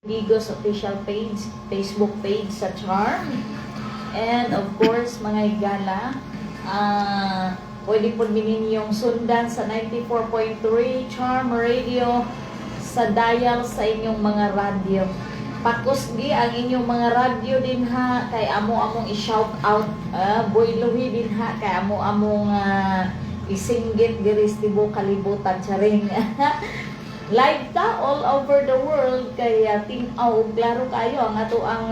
Ligos official page, Facebook page sa Charm. And of course, mga higala, pwede po ninyong sundan sa 94.3 Charm Radio sa dial sa inyong mga radyo. Pakusgi ang inyong mga radyo din ha, kay amo-among i-shout out, Boy Louie din ha, kay amo-among isinggit giris tibo kalibutan sa ring. Live ta all over the world kaya tinaw klaro kayo ang ato ang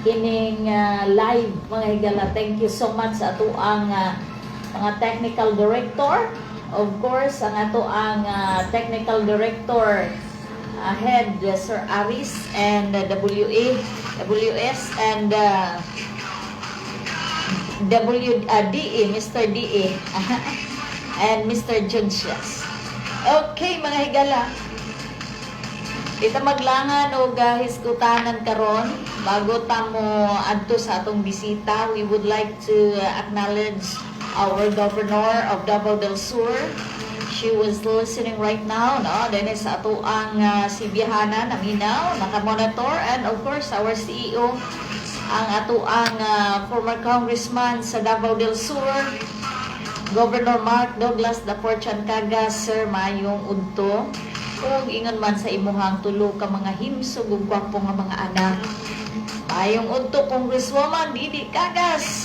kining live mga higala. Thank you so much sa ato ang mga technical director, of course ang ato ang technical director head Sir Aris and WS and DE Mr. DE and Mr. Junsias. Okay, mga higala. Ita maglangan o hiskutanan karon bago ta mo adto sa atong bisita. We would like to acknowledge our Governor of Davao del Sur. She was listening right now, no? Then sa ato ang si Biahana naminaw, naka-monitor, and of course our CEO, ang ato ang former congressman sa Davao del Sur, Governor Mark Douglas Daporchan Cagas. Sir, mayong udto kung ingon man sa imuhang tulo ka mga himsog ug gwapo nga mga anak. Mayong udto Congresswoman Didi Cagas.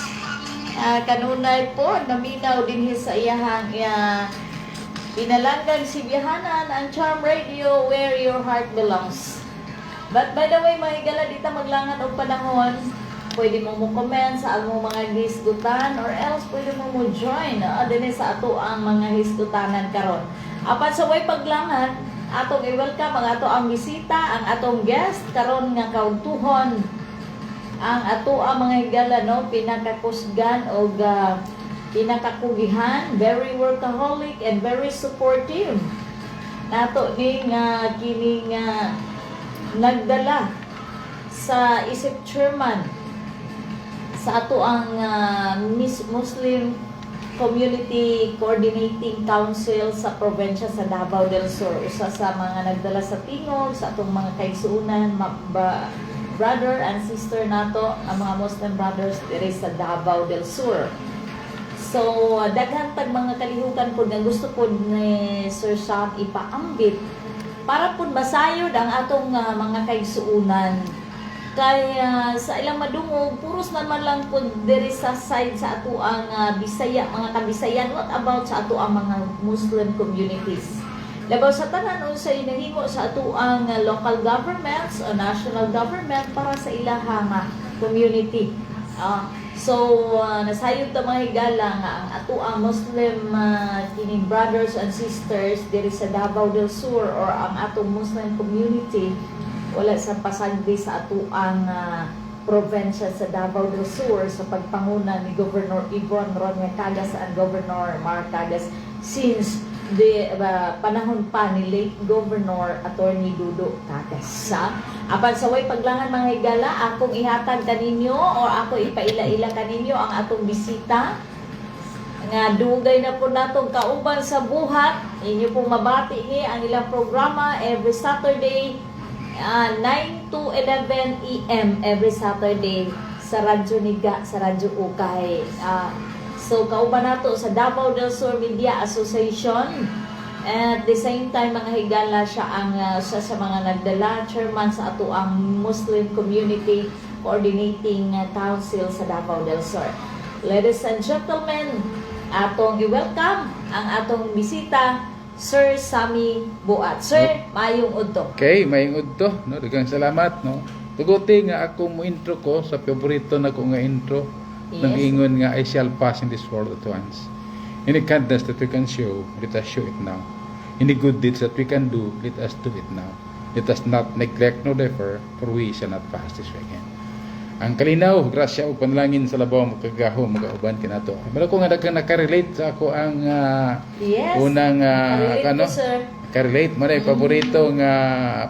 Kanunay po naminaw din sa iyahang pinalanggan si Biahanan ang Charm Radio where your heart belongs. But by the way, mga higala, dita maglangan og panahon. Pwede mo comment sa among mga hisgutan or else pwede mo join din sa ato ang mga hisgutanan karon. Apan sa way paglangan, atong i-welcome ang ato ang bisita, ang atong guest karon nga kaugtuhon. Ang ato ang mga higala, no, pinakakusgan o pinakakugihan, very workaholic and very supportive. Nato ni nga kining nagdala sa isip chairman sa ato ang Muslim Community Coordinating Council sa probinsya sa Davao del Sur. Usa sa mga nagdala sa tingog sa atong mga kaigsuonan, brother and sister nato, ang mga Muslim brothers diri sa Davao del Sur. So, daghan tag mga kalihukan po nga gusto po ni Sir Sam ipaambit para po masayod ang atong mga kaigsuonan. Kaya sa ilang madungog, puros naman lang po diri sa side sa ato ang Bisaya, mga kabisayan. What about sa ato ang mga Muslim communities? Labaw sa tanan unsay nahimo sa ato ang local governments o national government para sa ilahang community. Nasayod ta mga higala nga ang ato ang Muslim kining brothers and sisters diri sa Davao del Sur or ang atong Muslim community wala sa pasagdi sa ato ang probinsya sa Davao del Sur sa pagpanguna ni Governor Ibon Ronnie Cagas and Governor Mark Cagas since the panahon pa ni late Governor Attorney Dudo Cagas. Apan sa way paglangan mga higala, akong ihatag kaninyo o ako ipaila-ila kaninyo ang atong bisita nga dugay na po natong kauban sa buhat. Inyo pong mabati ni ang ilang programa every Saturday 9 to 11 AM every Saturday sa Radyo Niga, sa Radyo Ukay. So kauban nato sa Davao del Sur Media Association. At the same time mga higala, siya ang sa mga nagdala chairman sa ato ang Muslim Community Coordinating Council sa Davao del Sur. Ladies and gentlemen, atong i-welcome ang atong bisita, Sir Sammy Buat. Sir, mayong udto. Okay, mayong udto, no? Daghang salamat, no? Tuguti nga ako mo intro ko sa paborito na ko nga intro. Yes. Nang ingon nga I shall pass in this world at once. Any kindness that we can show, let us show it now. Any good deeds that we can do, let us do it now. Let us not neglect nor defer, for we shall not pass this way again. Ang kalinaw, grasya o panalangin sa labaw magkagaho, magauban kinato. Pero ko nga nakarelate sa ako ang Yes. unang Relate ko, sir. Karelate mo na paborito nga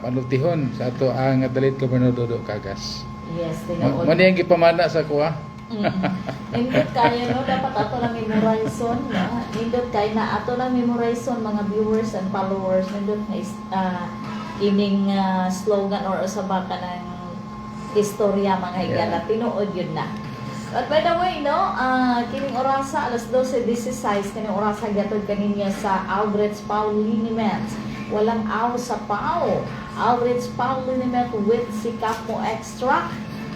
panultihon sa ato ang dalit Governor Dodo Cagas. Yes, Mo niyang gipamana sa kuha. Nindot kaya no, dapat ato lang memorization. Nindot kaya na ato lang memorization mga viewers and followers. Nindot na kining slogan or usaba ka ng istorya mga higala, tinuod yun na. But by the way, no, kining orasa, alas 12:16, kining orasa gatod kaninya sa Aldrich Paul Liniment. Walang aw sa pao. Aldrich Paul Liniment with Sikapmo extract.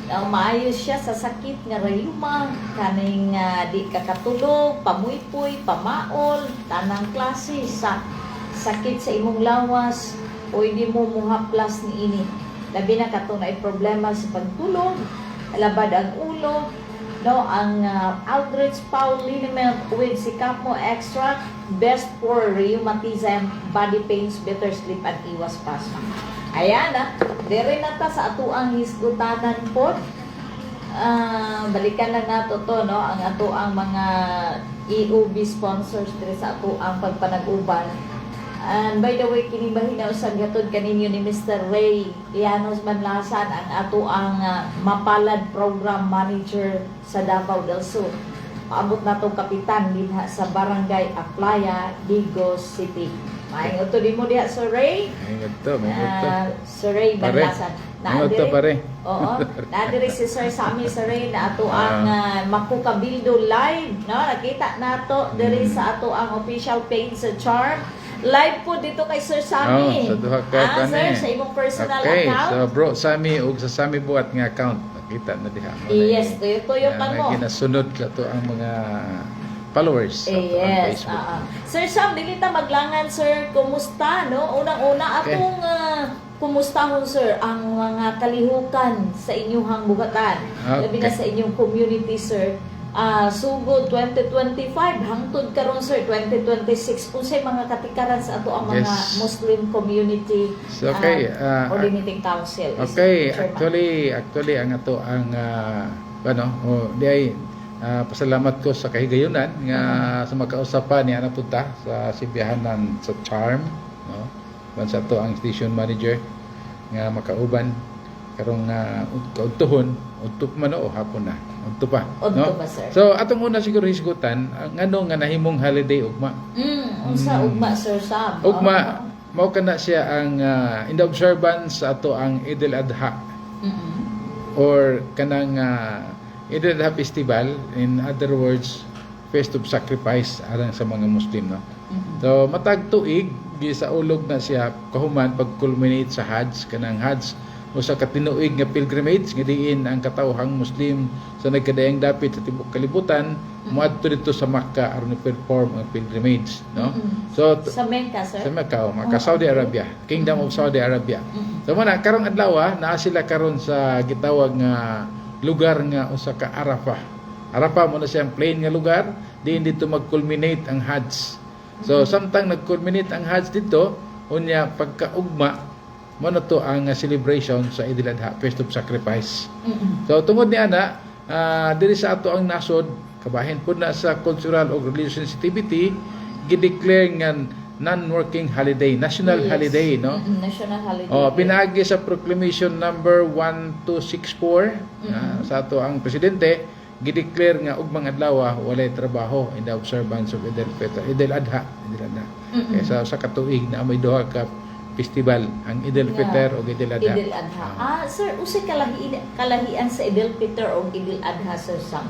Maayos siya sa sakit nga rayuma, kaning di kakatulog, pamuypoy, pamaol, tanang klase sa sakit sa imong lawas, pwede mo muhaplas ni ini. Labi na katong na problema sa pagtulog, labad ang ulo, no, ang Aldrich Paul Liniment with Sikapmo extract, best for rheumatism, body pains, better sleep, at iwas pasma. Ayan dere na ta sa ato ang hisgutanan po. Balikan lang nato to, no, ang ato ang mga EOB sponsors dire sa ato ang pagpanag-uban. And by the way, kini bahina usab gatod kaninyo ni Mr. Ray Llanos Manlasan, ang ato ang mapalad program manager sa Davao del Sur. Paabot na itong kapitan dinha sa Barangay Aplaya, Digos City. Maayong ito din mo diha, Sir Ray. Sir Ray Manlasan. Pare. Oo. Nadiri si Sir Sammy, Sir Ray, na ato ang Makukabildo live. No? Nakita nato diri sa ato ang official page sa Charm. Live po dito kay Sir Sammy. Sa duha ka Sir, sa imong personal okay, account. so bro Sammy ug sa Sammy buhat nga account nakita na diha. Yes, tuyo pa mo. Ginasunod ka to ang mga followers sa yes, Facebook. Sir Sam, dili ta maglangan, sir. Kumusta, no? Unang-una atong kumustahon, sir, ang mga kalihukan sa inyong bugatan. Labi na sa inyong community, sir. Sugod 2025 hangtod karon, sir, 2026 unsay mga katikaran sa ato ang mga Muslim community coordinating council. Okay, actually ang ato ang pasalamat ko sa kahigayunan nga sa makausapan ni ana punta sa simbahanan sa Charm, no, sa ato ang station manager nga makauban karong kaudtohon udto man o hapon na udto pa, no? Sir. So atong una siguro hisgutan ang ano nga nahimong holiday ugma. Unsa ugma, Sir Sam? Ugma mao kana siya ang in the observance sa ato ang Eid al-Adha. Or kanang Eid al-Adha festival, in other words, Feast of Sacrifice alang sa mga Muslim, no. So matag tuig sa ulog na siya kahuman pag-culminate sa Hajj, kanang Hajj o sa katinuig nga pilgrimage nga diin ang katawhang Muslim sa nagkadayang dapit sa tibuok kalibutan moadto dito sa Makkah aron i-perform ang pilgrimage, no. So sa Mecca, sir? Sa Mecca, Saudi Arabia, Kingdom of Saudi Arabia. So man karong adlaw naa sila karon sa gitawag nga lugar nga usa ka Arafah. Arafah mo na siyang plain nga lugar diin dito mag-culminate ang Hajj. So samtang nag-culminate ang Hajj dito, unya pagkaugma mo na to ang celebration sa Eid al-Adha, Feast of Sacrifice. So tungod ni ana diri sa ato ang nasod, kabahin pud na sa cultural o religious sensitivity, gi-declare nga non-working holiday, national holiday, no? National holiday. Pinaagi sa proclamation number 1264 sa ato ang presidente, gi-declare nga ugmang adlaw walay trabaho in the observance of Eid al-Adha. Kaya sa katuig na may duha ka festival, ang Eid al-Fitr o Eid al-Adha. Eid al-Adha. Sir, usay kalahian sa Eid al-Fitr o Eid al-Adha, Sir Sam?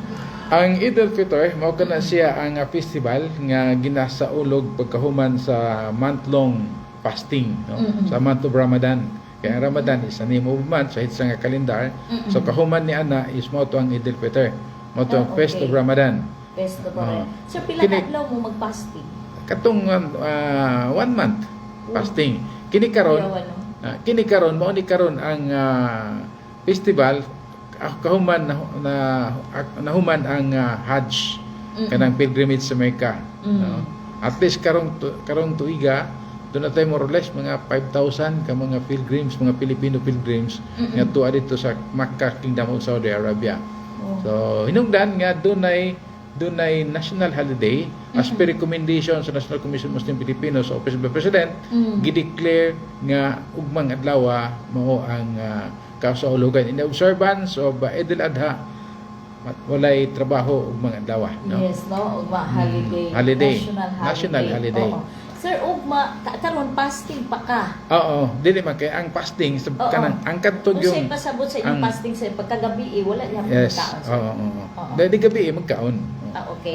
Ang Eid al-Fitr, mao kana siya ang festival nga ginasaulog pagkahuman sa month-long fasting, no? Sa month of Ramadan. Kaya ang Ramadan is a name of month, sa hitsa nga kalendar. So kahuman ni ana is mao to ang Eid al-Fitr. Mao to ang Feast of Ramadan. Feast of Ramadan. Sir, pila ka adlaw mo mag-fasting? Katong 1 month fasting. Kini karon mao ni karon ang festival kahuman nahuman ang Hajj, kanang pilgrimage sa Mecca, no? At least karong tuiga doon na tayo more or less mga 5,000 ka mga pilgrims, mga Filipino pilgrims nga tuwa dito sa Makkah, Kingdom of Saudi Arabia. So hinungdan nga dunay national holiday as per recommendation sa National Commission Muslim Filipino sa Office of the President, gi-declare nga ugmang adlaw mao ang kasaulugan in the observance of Eid al-Adha, walay trabaho ugmang adlaw, no? Yes, no, ugma holiday. National holiday. Oo. Sir, ugma karon fasting pa ka. Oo, dili man kay ang fasting sa Oo. kanang ang kadtog Kung yung sa'yo pasabot sa inyong ang- fasting sa pagkagabi, wala niya yes. pagkaon, sir. Oo. Oo. Dahil di gabi magkaon. Okay.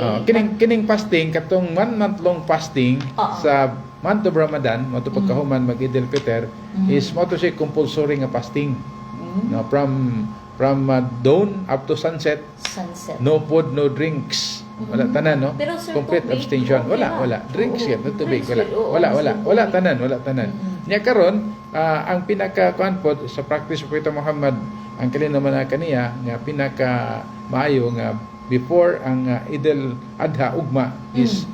Kining fasting katong 1 month long fasting Oo. sa month of Ramadan, mo to pagkahuman mag Eid al-Fitr is mo to siya compulsory nga fasting. Mm. No, from dawn up to sunset, Sunset. no food, no drinks. Wala tanan, no? Pero, sir, Complete tubig, abstention. okay Wala. na. Drinks Oo. yan, no tubig, wala. Drinks yun, oo, Wala mas tubig. wala tanan. Nya karon, ang pinaka kuan pod sa practice of Prophet Muhammad, ang kani naman kaniya nga pinaka maayo nga before ang Eid al-Adha ugma is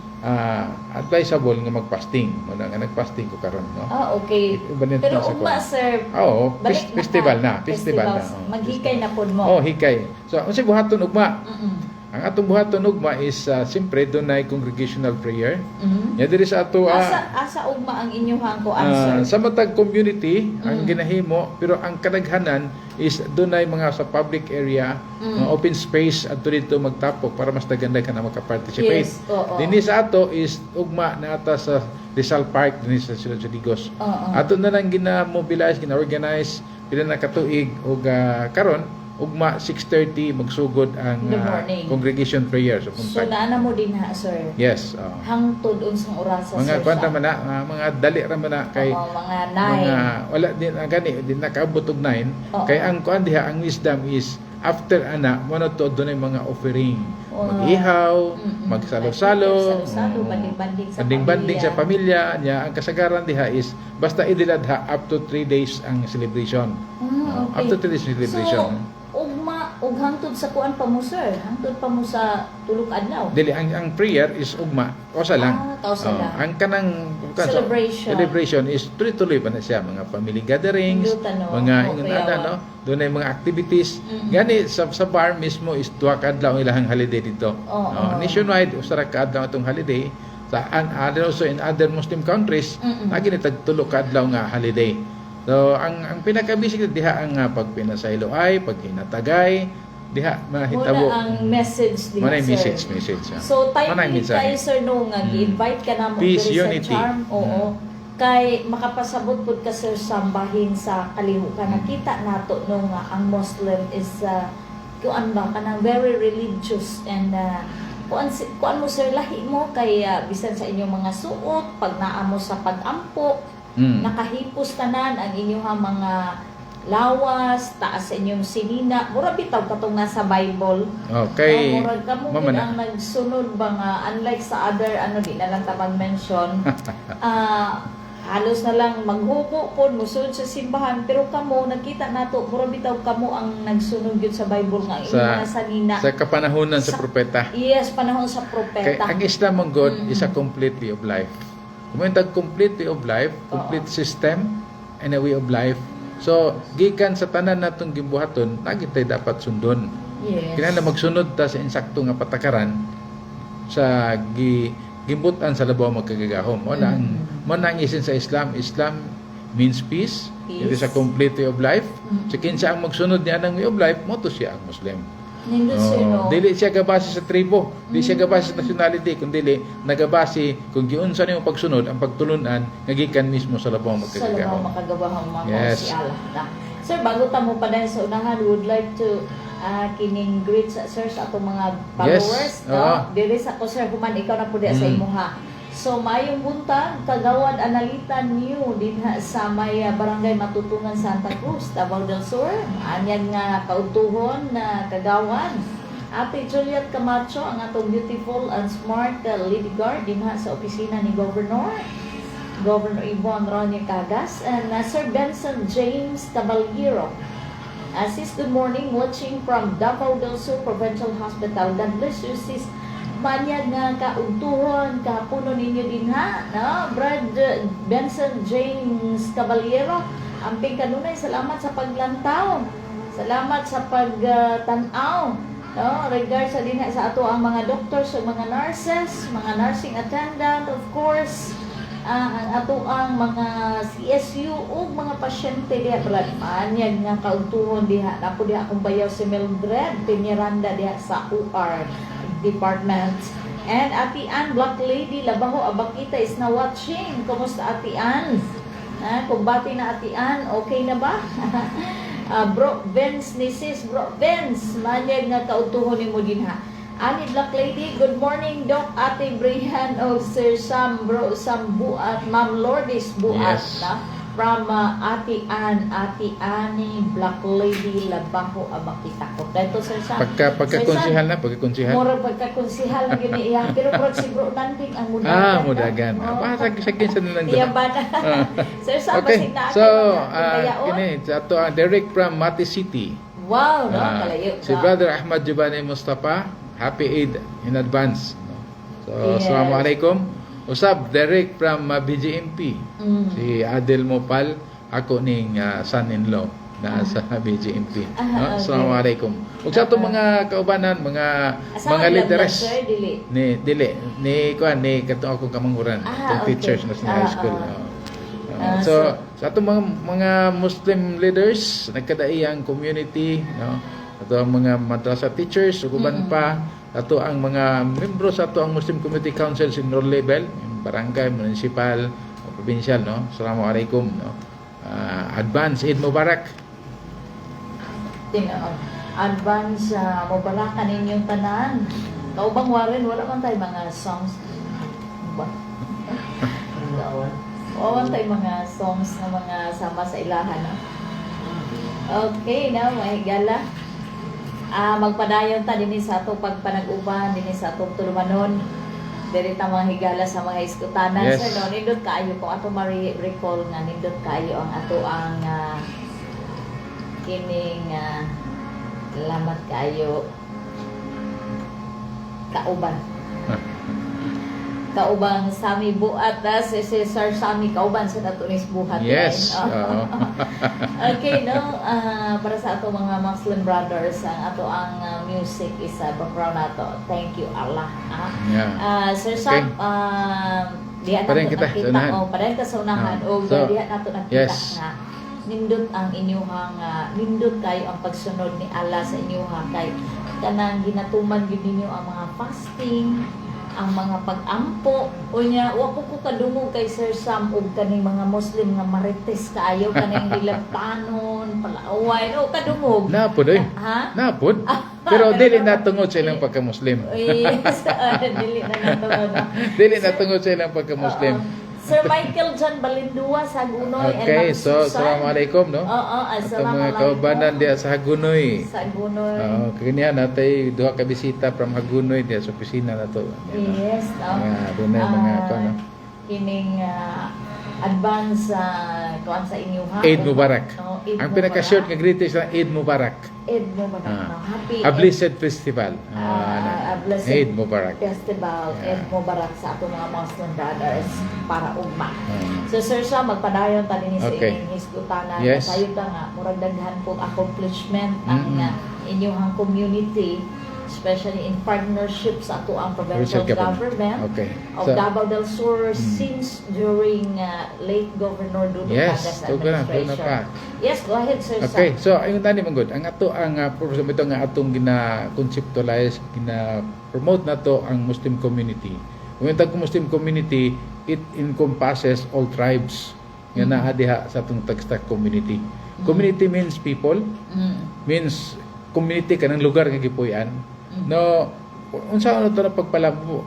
advisable nga mag-fasting. Muna nga nag-fasting ko karon, no? Okay. Iba nito Pero sa ugma, kuwan. sir, Oo, balik festival na. Festivals. Maghikay na pod mo. Oh, hikay. So, unsay buhaton ugma? Mm-mm. Ang atong buhaton ugma is siyempre dunay congregational prayer. Mhm. Ya diri sa ato Asa ugma ang inyong hangko answer? sa matag community ang ginahimo pero ang kadaghanan is dunay mga sa public area, mga open space adto dito magtapok para mas daghan-daghan na maka-participate. Yes, oo. Dinhi sa ato is ugma na ata sa Rizal Park dinhi sa Ciudad Digos. Oo. Ato na lang gina-mobilize, gina-organize pila na katuig ug karon ugma 6:30 magsugod ang In the morning. congregation prayer sa So puntag. naana mo din ha, sir. Yes. Hangtod unsang orasa, Mga sir. kwanta sa- man na, mga dali ra man na kay Oo, mga 9. mga wala din gani din nakaabot og 9 Oo. kay ang kuan diha ang wisdom is after ana mo na to dunay mga offering Oo. mag-ihaw Mm-mm. magsalo-salo Salo-salo, oo. banding-banding sa banding-banding sa pamilya niya ang kasagaran diha is basta idiladha up to 3 days ang celebration. Okay. Up to 3 days celebration. So, ug hangtod sa kuan pa mo, sir. Hangtod pa mo sa tulog adlaw. Dili ang prayer is ugma kausa lang. Kausa lang. Ang kanang celebration is tuloy-tuloy pa na siya mga family gatherings, Indutan, no? mga Okay, ingon ana awan. no, doon ay mga activities. Mm-mm. Gani sa bar mismo is tuwa ka adlaw ang ilahang holiday dito. Oo. Nationwide usa ra ka adlaw atong holiday sa also in other Muslim countries Mm-mm. lagi ni tagtulo ka adlaw nga holiday. So ang pinaka-basic diha ang pagpinasaylo ay paghinatagay diha mahitabo. Muna ang message din, Manay sir. message. So, Manay timely mensahe. kayo, sir, no, nga, gi-invite ka na mo Peace, diri sa unity. charm. Oo. Kay makapasabot pud ka, sir, sa bahin sa kalihukan. Nakita nato no nga ang Muslim is kuan ba kanang very religious and kuan mo, sir, lahi mo kay bisan sa inyong mga suot, pag naa mo sa pag-ampo, nakahipos tanan ang inyong mga lawas, taas sa inyong sinina. Mura bitaw katong nasa Bible. Okay. Murag kamo Mama gid na. ang nagsunod ba nga unlike sa other di na lang ta mag-mention. Halos na lang maghuko po musunod sa simbahan pero kamo nakita nato mura bitaw kamo ang nagsunod gyud sa Bible nga Sa- mga sanina. Sa kapanahonan sa Sa- propeta. Yes, panahon sa Kay propeta. ang Islam ang God is a complete way of life. Kung may complete way of life, complete system and a way of life. So, gikan sa tanan natong gimbuhaton, lagi tayo dapat sundon. Yes. Kinahanglan magsunod ta sa insakto nga patakaran sa gimbutan sa labaw magkagagahom. Mo na ang isin sa Islam. Islam means peace. It is a complete way of life. So kinsa ang magsunod niya ng way of life, mo to siya ang Muslim. Nindot sir no. Dili siya gabase sa tribo, dili siya gabase sa nationality, kundi nagabase kung giunsa nimo pagsunod ang pagtulunan nga gikan mismo sa labaw Sa magkagagahom. mga makagabahang mga Yes. si Allah na. Sir, bago ta mo pa dahil sa unahan, would like to kining greet sa sir sa atong mga followers. Yes. No? Dili sa ko sir, human ikaw na po sa imuha. So, mayong buntag, Kagawad Analitan New, din sa may barangay Matutungan Santa Cruz, Davao del Sur. Anyang nga kautuhon na kagawad. Ate Juliet Camacho, ang atong beautiful and smart lady guard din sa opisina ni Governor Yvonne Ronnie Cagas, and Sir Benson James Caballero. Sis, good morning, watching from Davao del Sur Provincial Hospital. God bless you, sis. Manyag nga kaugtuhon, kapuno ninyo din no? Brad Benson James Caballero, amping kanunay, salamat sa paglantaw. Salamat sa pagtanaw. No? Regards sa din sa ato ang mga doctors, mga nurses, mga nursing attendant, of course, ang ato ang mga CSU o mga pasyente diha brad manyag nga kaugtuhon diha napo diha akong bayaw si Mildred Peñaranda diha sa OR department. And Ate Ann, Black Lady, Labaho, Abakita is na watching. Kumusta Ate Ann? Kumbati na Ate Ann, okay na ba? Bro Vince ni sis, Bro Vince, manyag nga kautuhon ni mo din ha. Ani Black Lady, good morning Doc, Ate Brihan of Sir Sam, Bro Sam Buat, Ma'am Lourdes Buat, Yes. na? From Ate Ann, Ate Annie, Black Lady, Labaho, Abakita ko. Dito Sir Sam. Pagkakonsihal na, pagkakonsihal. Mura pagkakonsihal na gini iya. Pero prog si Bro Nanding ang mudagan. Mudagan. Oh. Sagin sa nilang Iya ba na? Sir Sam, Okay, basig na so, kayaon. kini, ato ang Derek from Mati City. Wow, no? Kalayo. Si Brother Ahmad Jubani Mustafa, happy Eid in advance. No? So, Yes. Assalamualaikum. Usab, Derek from BGMP. Si Adel Mopal, ako ning son-in-law na sa BGMP. No? Okay. Assalamualaikum. Ug sa atong mga kaubanan, mga Asahan leaders Sir, dili. ni kuan ni katong akong kamanguran, Ah, itong okay. teachers na sa high school. Ah, So sa atong mga Muslim leaders nagkadaiyang community, no, ato ang mga madrasa teachers ug uban pa ato ang mga membro sa ato ang Muslim Community Council in all level, barangay, municipal, provincial, no. Assalamualaikum, no. Advance Eid Mubarak. Tingnan. Advance, mabalakan ninyong tanan. Kaubang warin, wala man tayo mga songs. Ba? Wala tayo mga songs na mga sama sa ilahan. No? Okay, na mahigala. Magpadayon ta din sa atong pagpanag-uban, din sa atong tulumanon. Dili ta mga higala sa mga iskutanan. Yes. Sir, no, nindot kaayo kung ato ma-recall nga nindot kaayo ang ato ang kining lamat kayo kauban. Kaubang Sami Buat na si Sir Sami kauban sa natunis buhat. Yes. Right? Oo. Okay, no? Para sa ato mga Muslim brothers, ang ato ang music is background nato. Thank you Allah. Yeah. Sir Sam, diha Padayon nato kita sa unahan. nakita. Padayon ka sa unahan. O So, diha nato nakita yes. nga nindot ang inyuhang nindot kayo ang pagsunod ni Allah sa inyuha kay kanang ginatuman gyud ninyo ang mga fasting, ang mga pag-ampo unya wa ko kadungog kay Sir Sam ug kaning mga Muslim nga marites kaayo kaning hilabtanon palaaway o kadungog Napod oy. ha Napod. Pero dili na tungod sa ilang pagka-Muslim. yes dili na nato na Dili na tungod sa ilang pagka-Muslim. Sir Michael John Balindua sa Gunoy Okay, and so assalamualaikum, no. Oo, Atong mga kaubanan diya sa Hagunoy. sa Gunoy. Kaniya natay duha ka bisita from Hagunoy diya sa opisina nato. Yes, no. Dunay mga ano. Kining advance kuan sa inyo ha. Eid Mubarak. No, Eid Ang pinaka-short nga Mubarak. greetings na Eid Mubarak. Eid Mubarak. No, happy A blessed festival. a blessed Eid Mubarak. festival. Yeah. Eid Mubarak sa ato mga Muslim brothers para ugma. Ah. So Sir Sam, magpadayon ta dinhi sa Okay. inyong hisgutanan. Yes. Kasayo ta nga murag daghan pong accomplishment ang inyong community, especially in partnership sa ato ang provincial Provincial government Okay. of Davao del Sur since during late Governor Dudu Yes, Cagas tugo na administration. pa. Yes, go ahead Sir Okay, Sam. so ayun tani manggod, ang ato ang purpose ito nga atong gina-conceptualize, gina-promote nato ang Muslim community. Kung tag Muslim community, it encompasses all tribes nga naa diha sa atong Tagsta community. Community means people, means community kanang lugar nga gipuy-an. No, unsa ano to na pagpalambo?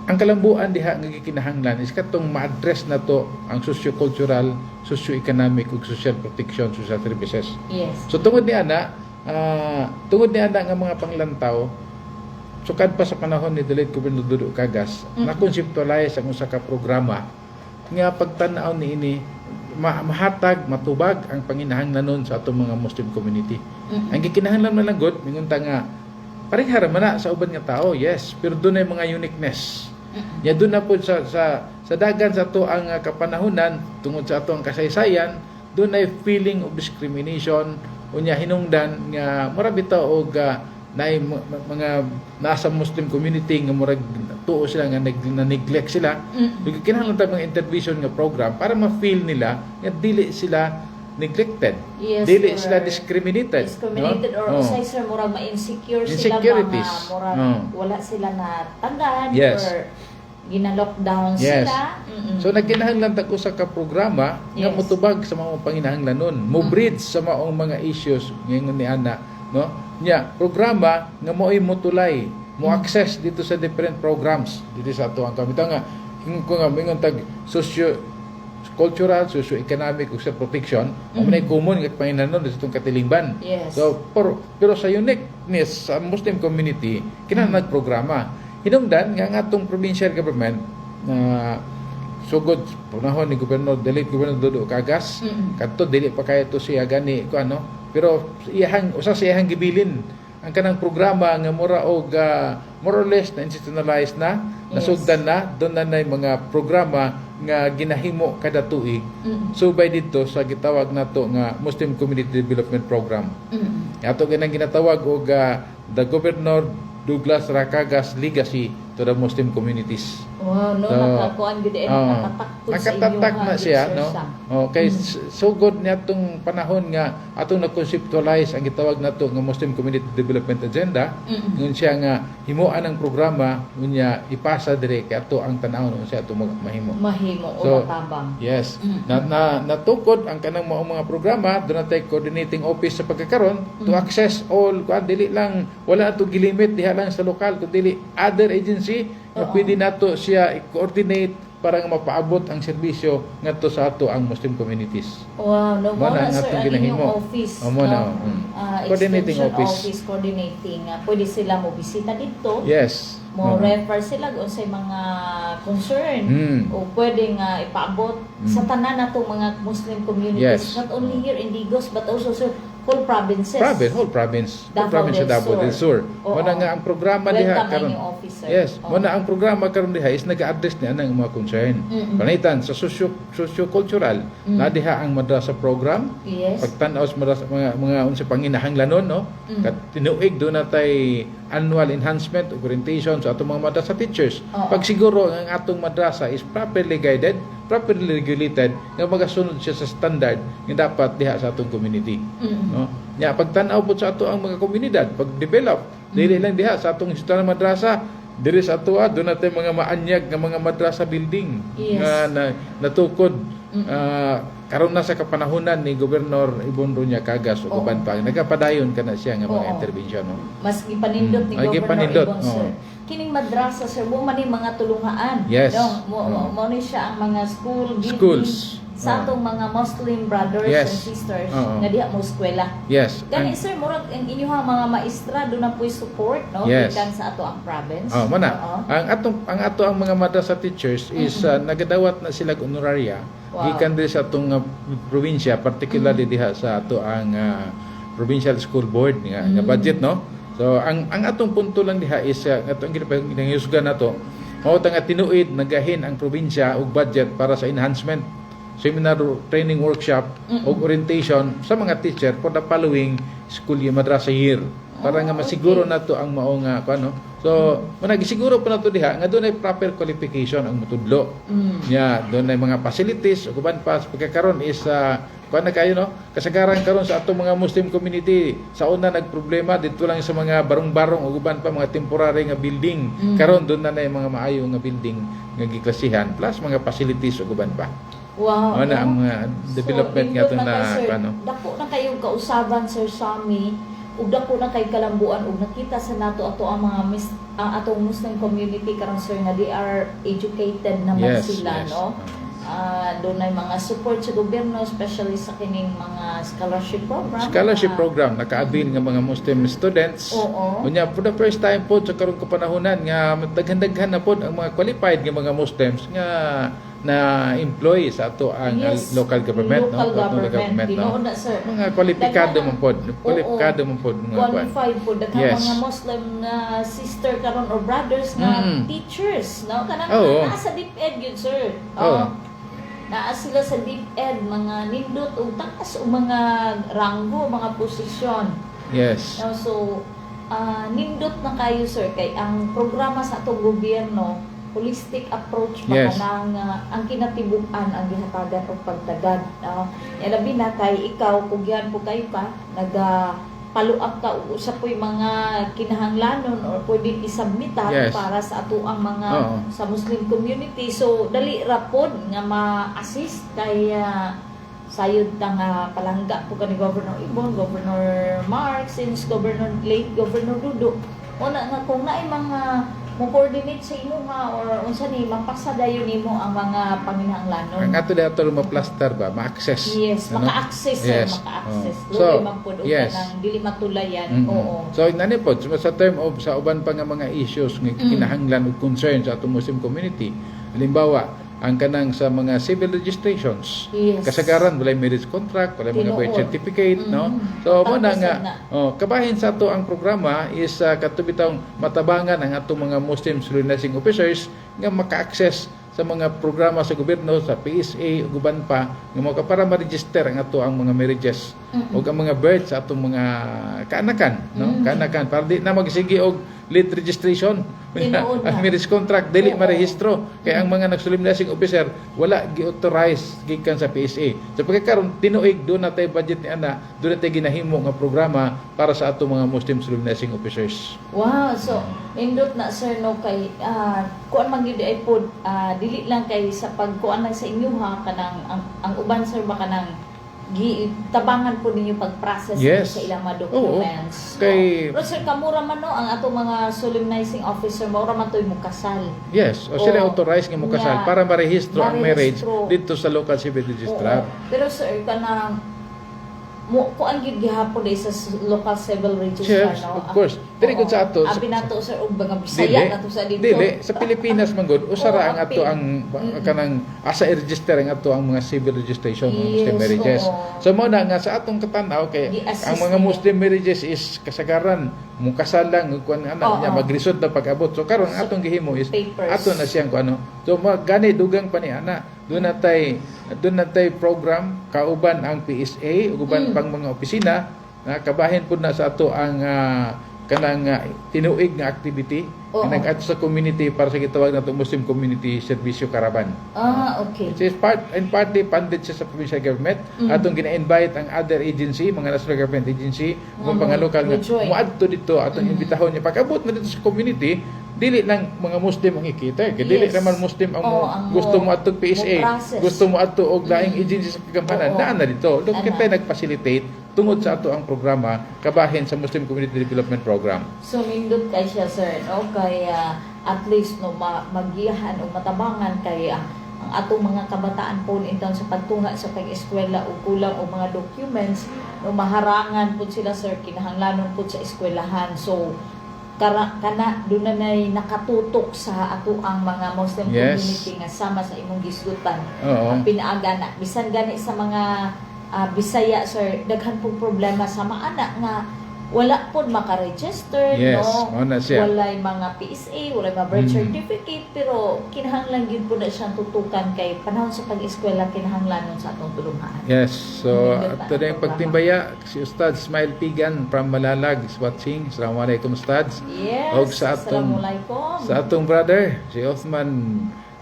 Ang kalambuan diha nga gikinahanglan is katong ma-address na to ang socio-cultural, socio-economic ug social protection, social services. Yes. So tungod ni ana nga mga panglantaw, sukad pa sa panahon ni Delayed Governor Dudu Cagas, na-conceptualize ang usa ka programa nga pagtan-aw niini mahatag, matubag ang panginahanglanon sa atong mga Muslim community. Ang gikinahanglan man lang gud mingunta nga parehara man na sa uban nga tao, yes, pero doon ay mga uniqueness. Ya doon na po sa dagan sa to ang kapanahunan tungod sa ato ang kasaysayan, doon ay feeling of discrimination unya hinungdan nga mura bitaw og naay mga nasa Muslim community nga murag tuo sila nga neglect sila. Kinahanglan ta mga intervention nga program para ma-feel nila nga dili sila neglected. Yes, Dili or sila discriminated. discriminated or Oh. usay sir murag ma-insecure sila Insecurities. mga murag Oh. wala sila na tanggahan Yes. or gina-lockdown Yes. sila. Mm-mm. So nagkinahanglan tag usa ka programa nga Yes. motubag sa mga panginahanglanon, mo bridge sa maong mga issues ngayon ni ana, no? Nya programa nga mo'y motulay, mo access dito sa different programs dito sa ato ang kamita nga ko nga mingon tag socio cultural, socio-economic ug sa protection, mo na common nga panginahanglan sa itong katilingban. Yes. So pero sa uniqueness sa Muslim community kinahanglan programa. Hinungdan nga ang atong provincial government na sugod panahon ni Gobernador Gobernador Dodo Cagas kadto dili pa kaya to siya gani ko ano pero iyahang usa sa iyahang gibilin ang kanang programa nga mura og more or less na institutionalized na Yes. nasugdan na doon na mga programa nga ginahimo kada tuig subay dito sa gitawag nato nga Muslim Community Development Program. Ato ganang ginatawag og the Governor Douglas Racagas Legacy to the Muslim communities. Wow, no, So, nakakuan gid nakatatak po sa nakatatak inyo na siya, no? Okay, sugod niya tong panahon nga atong na-conceptualize ang gitawag nato nga Muslim Community Development Agenda. Ngun siya nga himuan ang programa unya ipasa dire kay ato ang tan-aw siya ato mahimo. mahimo o So, matabang. Yes. Natukod ang kanang mga programa doon natay coordinating office sa pagkakaroon to access all kuan dili lang wala ato gilimit diha lang sa lokal kundi other agency nga Oo. pwede nato siya i-coordinate para nga mapaabot ang serbisyo ngadto sa ato ang Muslim communities. Wow, no mo Mo na na ang sir atong ang ginahimo. inyong office. O, mo na, no? Coordinating Extension office. coordinating. Pwede sila mo bisita dito. Yes. Mo Oo. refer sila kung sa mga concern o pwede nga ipaabot sa tanan natong mga Muslim communities, Yes. not only here in Digos but also sa whole provinces. Whole province Davao sa del Davao del Sur. Oo. Mo na nga ang programa diha Welcome karon. ang inyong officer. Yes, Oo. mo na ang programa karon diha is nag-address niya ng mga concern. Panitan sa socio-cultural na diha ang madrasa program. Yes. Pagtan-aw sa madrasa mga unsa panginahanglanon no. Kat tinuig do natay annual enhancement ug orientation sa atong mga madrasa teachers. Oo. Pag siguro ang atong madrasa is properly guided, properly regulated, nga magasunod siya sa standard nga dapat diha sa atong community. No? Nya pagtan-aw po sa ato ang mga komunidad, pag-develop, dili lang diha sa atong historia madrasa, diri sa ato doon natin mga maanyag nga mga madrasa building Yes. nga natukod karon na sa kapanahunan ni Gobernador Ibon Runya Cagas ug Oo. uban pa nagapadayon kana siya nga mga Oo. intervention no. Mas gipanindot ni Ay, Governor gipanindot, Ibon, sir. oo. Kining madrasa, sir, mo man yung mga tulungaan. Yes. No? Oo. Mo ni siya ang mga school building Schools. sa Oo. atong mga Muslim brothers Yes. and sisters Oo. nga diha mo eskwela. Yes. Gani sir, murag ang inyong mga maestra do na po'y support, no? Yes. Gikan sa ato ang province. Oh, mana. Oo. Ang ato ang mga madrasa teachers is nagadawat na sila og honoraria Wow. gikan diri sa atong probinsya, particularly diha sa ato ang provincial school board nga budget no. So ang atong punto lang diha is atong ginahusgan nato mao ta nga tinuid nagahin ang probinsya og budget para sa enhancement seminar, training workshop ug orientation sa mga teacher for the following school year madrasa year para nga masiguro nato ang mao nga kuno. So, managisiguro pa nato diha nga dunay proper qualification ang mutudlo. Nya dunay mga facilities ug uban pa sa pagkakaroon is kuan na kayo no kasagaran karon sa atong mga Muslim community sa una nagproblema dito lang sa mga barong-barong ug uban pa mga temporary nga building karon doon na mga maayo nga building nga giklasihan plus mga facilities ug uban pa. Wow. Ano ang development nga indot to na sir, ano. dako na kayong kausaban sir Sami ug dako na kay kalambuan ug nakita sa nato ato ang mga atong Muslim community karon sir nga they are educated naman sila no. Doon ay mga support sa gobyerno, especially sa kining mga scholarship program. Scholarship program nakaabil nga mga Muslim students. Oo. Unya for the first time po sa karong kapanahunan nga daghan-daghan na po ang mga qualified nga mga Muslims nga na employee sa ato ang Yes, local government local government, no. Tinuod na, sir. Mga kwalipikado Daghan- man pod, kwalipikado man pod mga kwan. Qualified po daghan Yes. mga Muslim na sister karon or brothers na teachers no kanang Oo. nasa DepEd yun sir. Oo. Naa sila sa DepEd mga nindot ug taas o mga ranggo, mga posisyon. Yes. No, so nindot na kayo sir kay ang programa sa atong gobyerno holistic approach ba Yes. kanang ang kinatibuk-an ang gihatagan og pagdagad. Yan labi na kay ikaw kung yan po kayo ka paluak ka og usa po'y mga kinahanglanon or pwede isubmitan Yes. para sa ato ang mga Oo. sa Muslim community. So dali ra pod nga ma-assist kay sayod ta nga palangga po ka ni Governor Ibon, Governor Mark, since late Governor Dudo. Una nga kung naay mga mo coordinate sa imuha or unsa ni mapasadayon nimo ang mga panginahanglanon. Ang ato dato ma-plaster ba, ma-access. Yes, Ano? maka-access Yes. maka-access. Oh. So, Luoy man pod yes. nang dili matulayan. Mhm. Oo. So nani po sa term of sa uban pa nga mga issues nga kinahanglan ug concern sa atong Muslim community. Halimbawa, ang kanang sa mga civil registrations. Yes. Kasagaran walay marriage contract, walay mga Tinuod. birth certificate, no? Mhm. So mo na Tapos nga na. kabahin sa ato ang programa is katubitang matabangan ang atong mga Muslim Solemnizing Officers nga maka-access sa mga programa sa gobyerno, sa PSA ug uban pa nga mo para ma-register ang ato ang mga marriages ug ang mga births sa atong mga kaanakan, no? Kaanakan para di na magsige og late registration. Tinuod na. Ang marriage contract dili Oo. marehistro kay ang mga nag-solemnizing officer wala gi-authorize gikan sa PSA. So pagkakaron tinuig do na tay budget ni ana, do na tay ginahimo nga programa para sa ato mga Muslim solemnizing officers. Wow, so indot na sir no kay kuan man gyud ay pod dili lang kay sa pagkuan lang sa inyo ha kanang ang uban sir ba kanang tabangan po ninyo pag-process Yes. sa ilang mga documents. Oo. Kay- Pero sir, kamura man no, ang ato mga solemnizing officer, maura man to'y mukasal. Yes, o sila Oo. authorize nga mo kasal Nga, para marehistro ang marriage marehistro. dito sa local civil registrar. Oo. Pero sir, kanang kuan gyud gihapon day sa local civil registrar Yes, no. of course. Dili gud sa ato. Abi nato sir og mga Bisaya nato sa dito. Dili sa Pilipinas man gud usara Oo, ang ato apil. ang kanang asa i-register ang ato ang mga civil registration ng Muslim Yes, marriages. oo. So mao na nga sa atong katanaw kay I-assist ang mga nila. Muslim marriages is kasagaran mo kasal lang ug kuan ana Oo. niya maglisod na pag-abot. So karon ang atong gihimo is Papers. ato na siyang kuano. So gani dugang pa ni ana. Doon natay program kauban ang PSA ug uban pang mga opisina na kabahin pud na sa ato ang kanang tinuig nga activity Oo. nga nag-ato sa community para sa gitawag nato Muslim Community Servicio Caravan. Okay. It is partly funded siya sa provincial government. Atong gina-invite ang other agency, mga national government agency, mga mga local nga Joy. moadto dito atong imbitahon niya pag-abot na dito sa community. Dili lang mga Muslim ang ikita kay dili Yes. naman Muslim ang Oo, ang gusto mo adtong mo PSA, process. gusto mo adto og laing agency sa kagamanan Oo. naa na dito. Doon Ana. kita nag-facilitate tungod sa ato ang programa kabahin sa Muslim Community Development Program. So nindot kay siya sir no kay at least no magiyahan o matabangan kay ang atong mga kabataan po in terms sa pagtunga sa pag-eskwela o kulang o mga documents no maharangan po sila sir kinahanglanon po sa eskwelahan. So kana doon na nakatutok sa ato ang mga Muslim Yes. community nga sama sa imong gisgutan. Oo. Ang pinaaga na bisan gani sa mga Bisaya sir daghan pong problema sa mga anak nga wala pod maka-register Yes, no mao na siya. walay mga PSA walay mga birth certificate pero kinahanglan gyud po na siyang tutukan kay panahon sa pag-eskwela kinahanglanon sa atong tulungan. Yes, so Hindi ato na yung pagtimbaya si Ustad Ismail Pigan from Malalag is watching. Assalamualaikum Ustads. Yes. Og sa atong Assalamualaikum. sa atong brother si Othman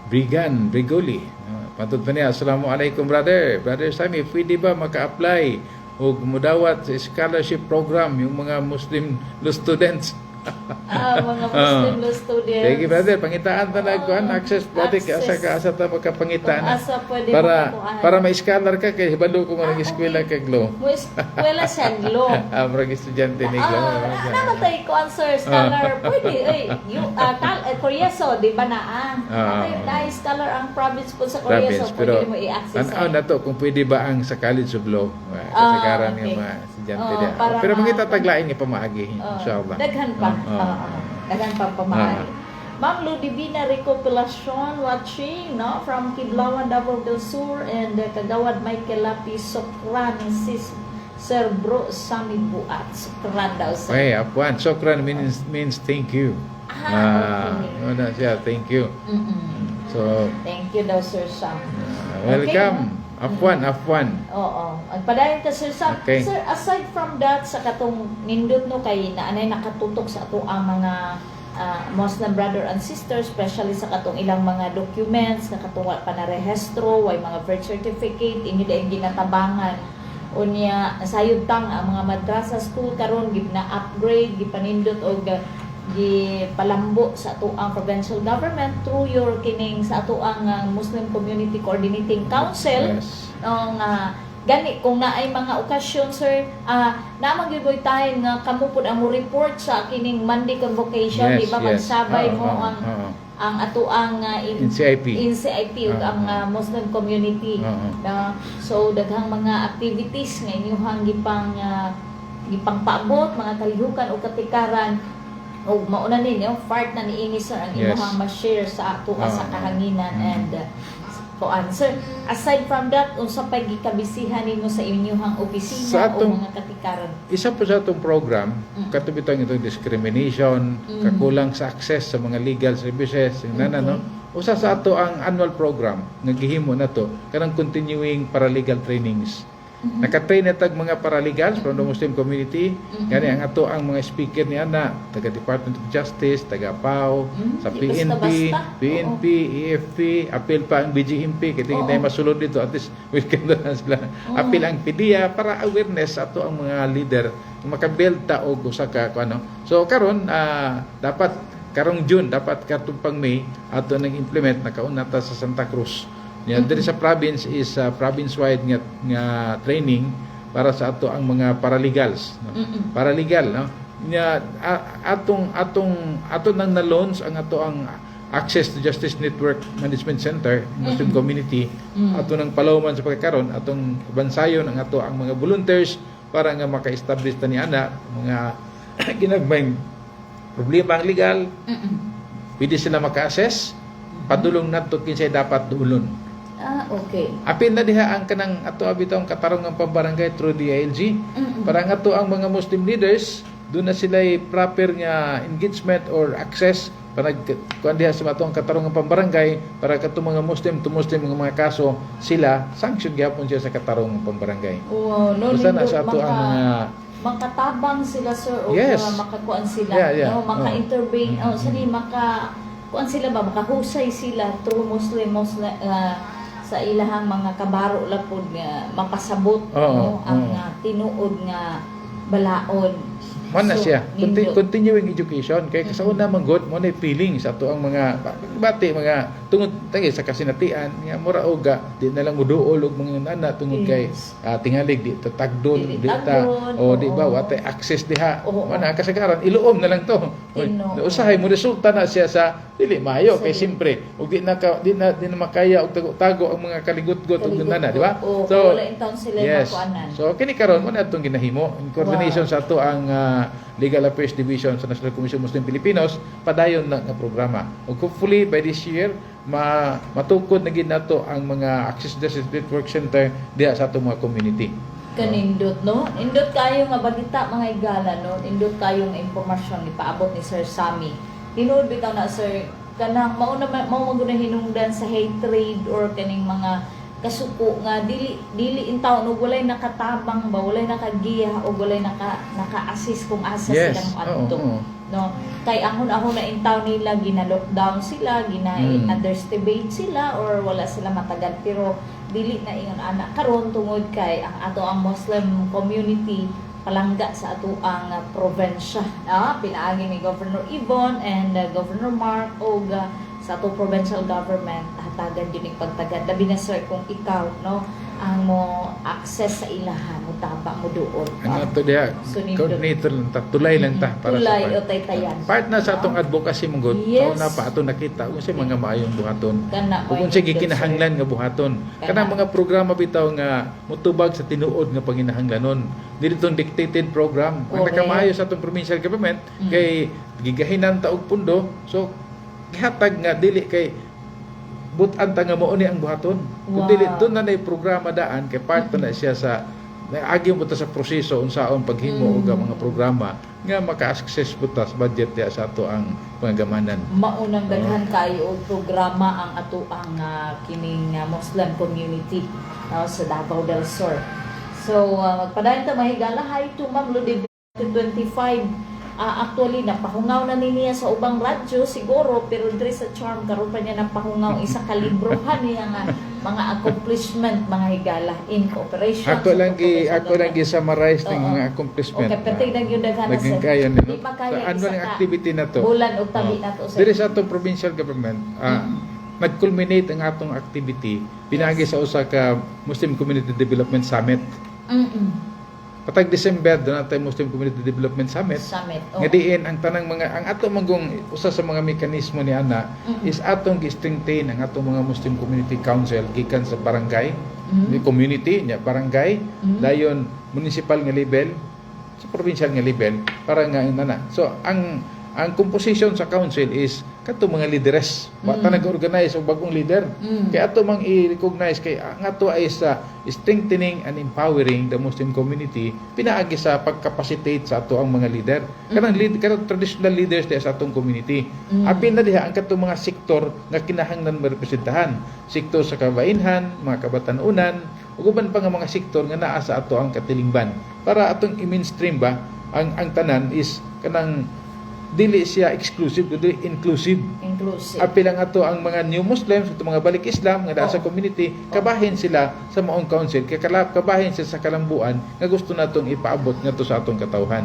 Brigoli. Patut pa niya, Assalamualaikum brother. Brother Sami, pwede ba maka-apply o mudawat sa scholarship program yung mga Muslim law students? Mga Muslim law students. Sige brother, pangitaan ta na kuan access pwede ka access. asa ka pagkapangitaan Asa pwede para makakuan. para ma-scholar ka kay hibalo ko nga nag-eskwela okay. kag law. Mo eskwela siya law. Murag estudyante ni law. Namatay ko answer scholar. Pwede, Koreaso, di ba na na scholar ang province po sa Koreaso. Pero Pwede mo i-access. tanaw na to kung pwede ba ang sa College of Law. Kasagaran nga okay. mga estudyante Oo, dia. para Pero ma- mangita taglain nga pamaagi inshallah. Daghan pa. Daghan pa pamahal. Oo. Ma'am Ludivina Recopilacion watching no from Kidlawan, Davao del Sur and Kagawad Michael Lapis Sokran sis Sir Bro Sami Buat Sokran daw sir. Okay, apuan. Sokran means thank you. Okay. Ano na siya, thank you. So, Thank you daw Sir Sam. welcome. Apuan. Oo. Padayon ka Sir Sam. Okay. Sir, aside from that sa katong nindot no kay naanay nakatutok sa ato ang mga Muslim brother and sister, especially sa katong ilang mga documents na katong wa pa na rehistro, way mga birth certificate, inyo dahil ginatabangan. Unya, sayod tang ang mga madrasa school karon gina-upgrade, gipanindot o gipalambo sa ato ang provincial government through your kining sa ato ang Muslim Community Coordinating Council. Yes. Gani kung naay mga okasyon sir, naman gyud boy tayo nga kamo pud ang mo report sa kining Monday convocation, di ba magsabay mo ang ato ang in CIP ug ang Muslim community. So daghang mga activities nga inyong gipang paabot, mga kalihukan o katikaran o mauna ninyo part na niini sir ang inyong ma-share sa ato sa kahanginan and kuan sir, aside from that unsa pay gikabisihan ninyo sa inyong opisina o mga katikaran? Isa po sa atong program katubitang itong discrimination, kakulang sa access sa mga legal services no, usa sa ato ang annual program nga gihimo nato kanang continuing paralegal trainings. Naka-train na tag mga paralegals from the Muslim community. Gani ang ato ang mga speaker ni ana taga Department of Justice, taga PAO, sa PNP, PNP, EFP, appeal pa ang BGMP kaya hindi masulod dito at least we can do na sila. Appeal ang PDEA para awareness ato ang mga leader makabuild ta og usa ka ano. So karon dapat karong June dapat katong pang May ato nang implement nakauna ta sa Santa Cruz. There is a province is province-wide nga training para sa ato ang mga paralegals, no? Paralegal, no? Atong nang na-launch ang ato ang Access to Justice Network Management Center, Muslim Community, ato nang palawman sa pagkakaroon, atong bansayon ang ato ang mga volunteers para nga maka-establish ta ni ana mga ginagmayng problema ang legal. Pwede sila maka-assess, padulong nato kinsay dapat duulon. Okay. Apil na diha ang kanang ato abitong katarungang pambarangay through DILG para nga to ang mga Muslim leaders doon na sila proper nga engagement or access para kuan diha sa atong katarungang pambarangay para kato mga Muslim to Muslim mga kaso sila sanction gyapon siya sa katarungang pambarangay. Wow, no, basta na sa ato ang mga makatabang sila sir o makakuan sila no maka-intervene kuan sila ba makahusay sila through Muslim sa ilahang mga kabaro lang po nga mapasabot ang tinuod nga balaod. Mana siya continuing education kay kasauna man god mo na feeling sa ato ang mga bati mga tungod tagi sa kasinatian nga mura oga di na lang muduol og mga nana tungod kay tingalig di tatagdon di ta o di ba watay access diha mana kasagaran iluom na lang to usahay mo resulta na siya sa dili maayo kay simpre ug di na makaya og tago ang mga kaligot-got og nana di ba so wala intaw sila makuanan so kini karon mo na atong ginahimo in coordination sa ato ang Legal Affairs Division sa National Commission Muslim Filipinos padayon na nga programa. Ug hopefully by this year matukod na gid nato ang mga Access Justice Network Center diha sa atong mga community. Kanindot no? Indot kayo nga balita mga igala no? Indot kayo nga impormasyon ipaabot ni Sir Sammy. Tinuod bitaw na sir kanang mao maguna hinungdan sa hatred or kaning mga kasuko nga dili intaw no walay nakatabang ba walay nakagiya o walay naka-assist kung asa silang adto no kay ahon na intaw nila gina-lockdown sila underestimate sila or wala sila matagad pero dili na ingon ana karon tungod kay ang ato ang Muslim community palangga sa ato ang probinsya pinaagi ni Governor Ibon and Governor Mark og sa ato provincial government hatagan yun yung pagtagad labi na sir kung ikaw no ang mo access sa ilahan mo taba mo doon ano to diha coordinator lang ta tulay lang ta para tulay o taytayan part na sa atong advocacy mong god na pa ato nakita kung sa mga maayong buhaton kung sige kinahanglan nga buhaton kanang mga programa bitaw nga mutubag sa tinuod nga panginahanglanon dili tong dictated program ang nakamaayo sa atong provincial government kay gigahinan ta og pundo so gihatag nga dili kay butan ta nga mao ni ang buhaton kung dili doon na nay programa daan kay part na siya sa agi mo ta sa proseso unsaon paghimo og mga programa nga maka-access buta sa budget diya sa ato ang pangagamanan maunang daghan kayo og programa ang ato ang kining Muslim community sa Davao del Sur so magpadayon ta mahigala hay to Ma'am Lodi 25 Actually, napahungaw na niya sa ubang radyo siguro, pero diri sa Charm karon pa niya napahungaw isa ka librohan niya nga mga accomplishment, mga higala in cooperation. Ako lang gi-summarize ng mga accomplishment. Okay, pero tignan yung daghana Naging sir. kaya nino. Di makaya So, ano isa ang ka activity na to? bulan o tabi na to sir. Diri sa atong provincial government, nag-culminate ang atong activity pinagi sa usa ka Muslim Community Development Summit. Patag December doon natin Muslim Community Development Summit. Summit. Nga diin ang tanang mga ang ato manggong usa sa mga mekanismo ni ana is atong gi-strengthen ang atong mga Muslim Community Council gikan sa barangay, community nya barangay, dayon municipal nga level, sa provincial nga level para nga inana. So ang composition sa council is kato mga leaders. Wa ta nag-organize og bagong leader. Kaya ato mang i-recognize kay ang ato ay sa strengthening and empowering the Muslim community pinaagi sa pagcapacitate sa ato ang mga leader. Kanang traditional leaders sa atong community. Apil na diha ang katong mga sektor nga kinahanglan marepresentahan. Sektor sa kabainhan, mga kabatanunan, ug uban pa nga mga sektor nga naa sa ato ang katilingban. Para atong i-mainstream ba ang tanan is kanang dili siya exclusive kundi inclusive. Apil lang ato ang mga new Muslims, ato mga balik Islam nga naa sa community, kabahin sila sa maong council, kabahin sila sa kalambuan nga gusto natong ipaabot ngadto sa atong katawhan.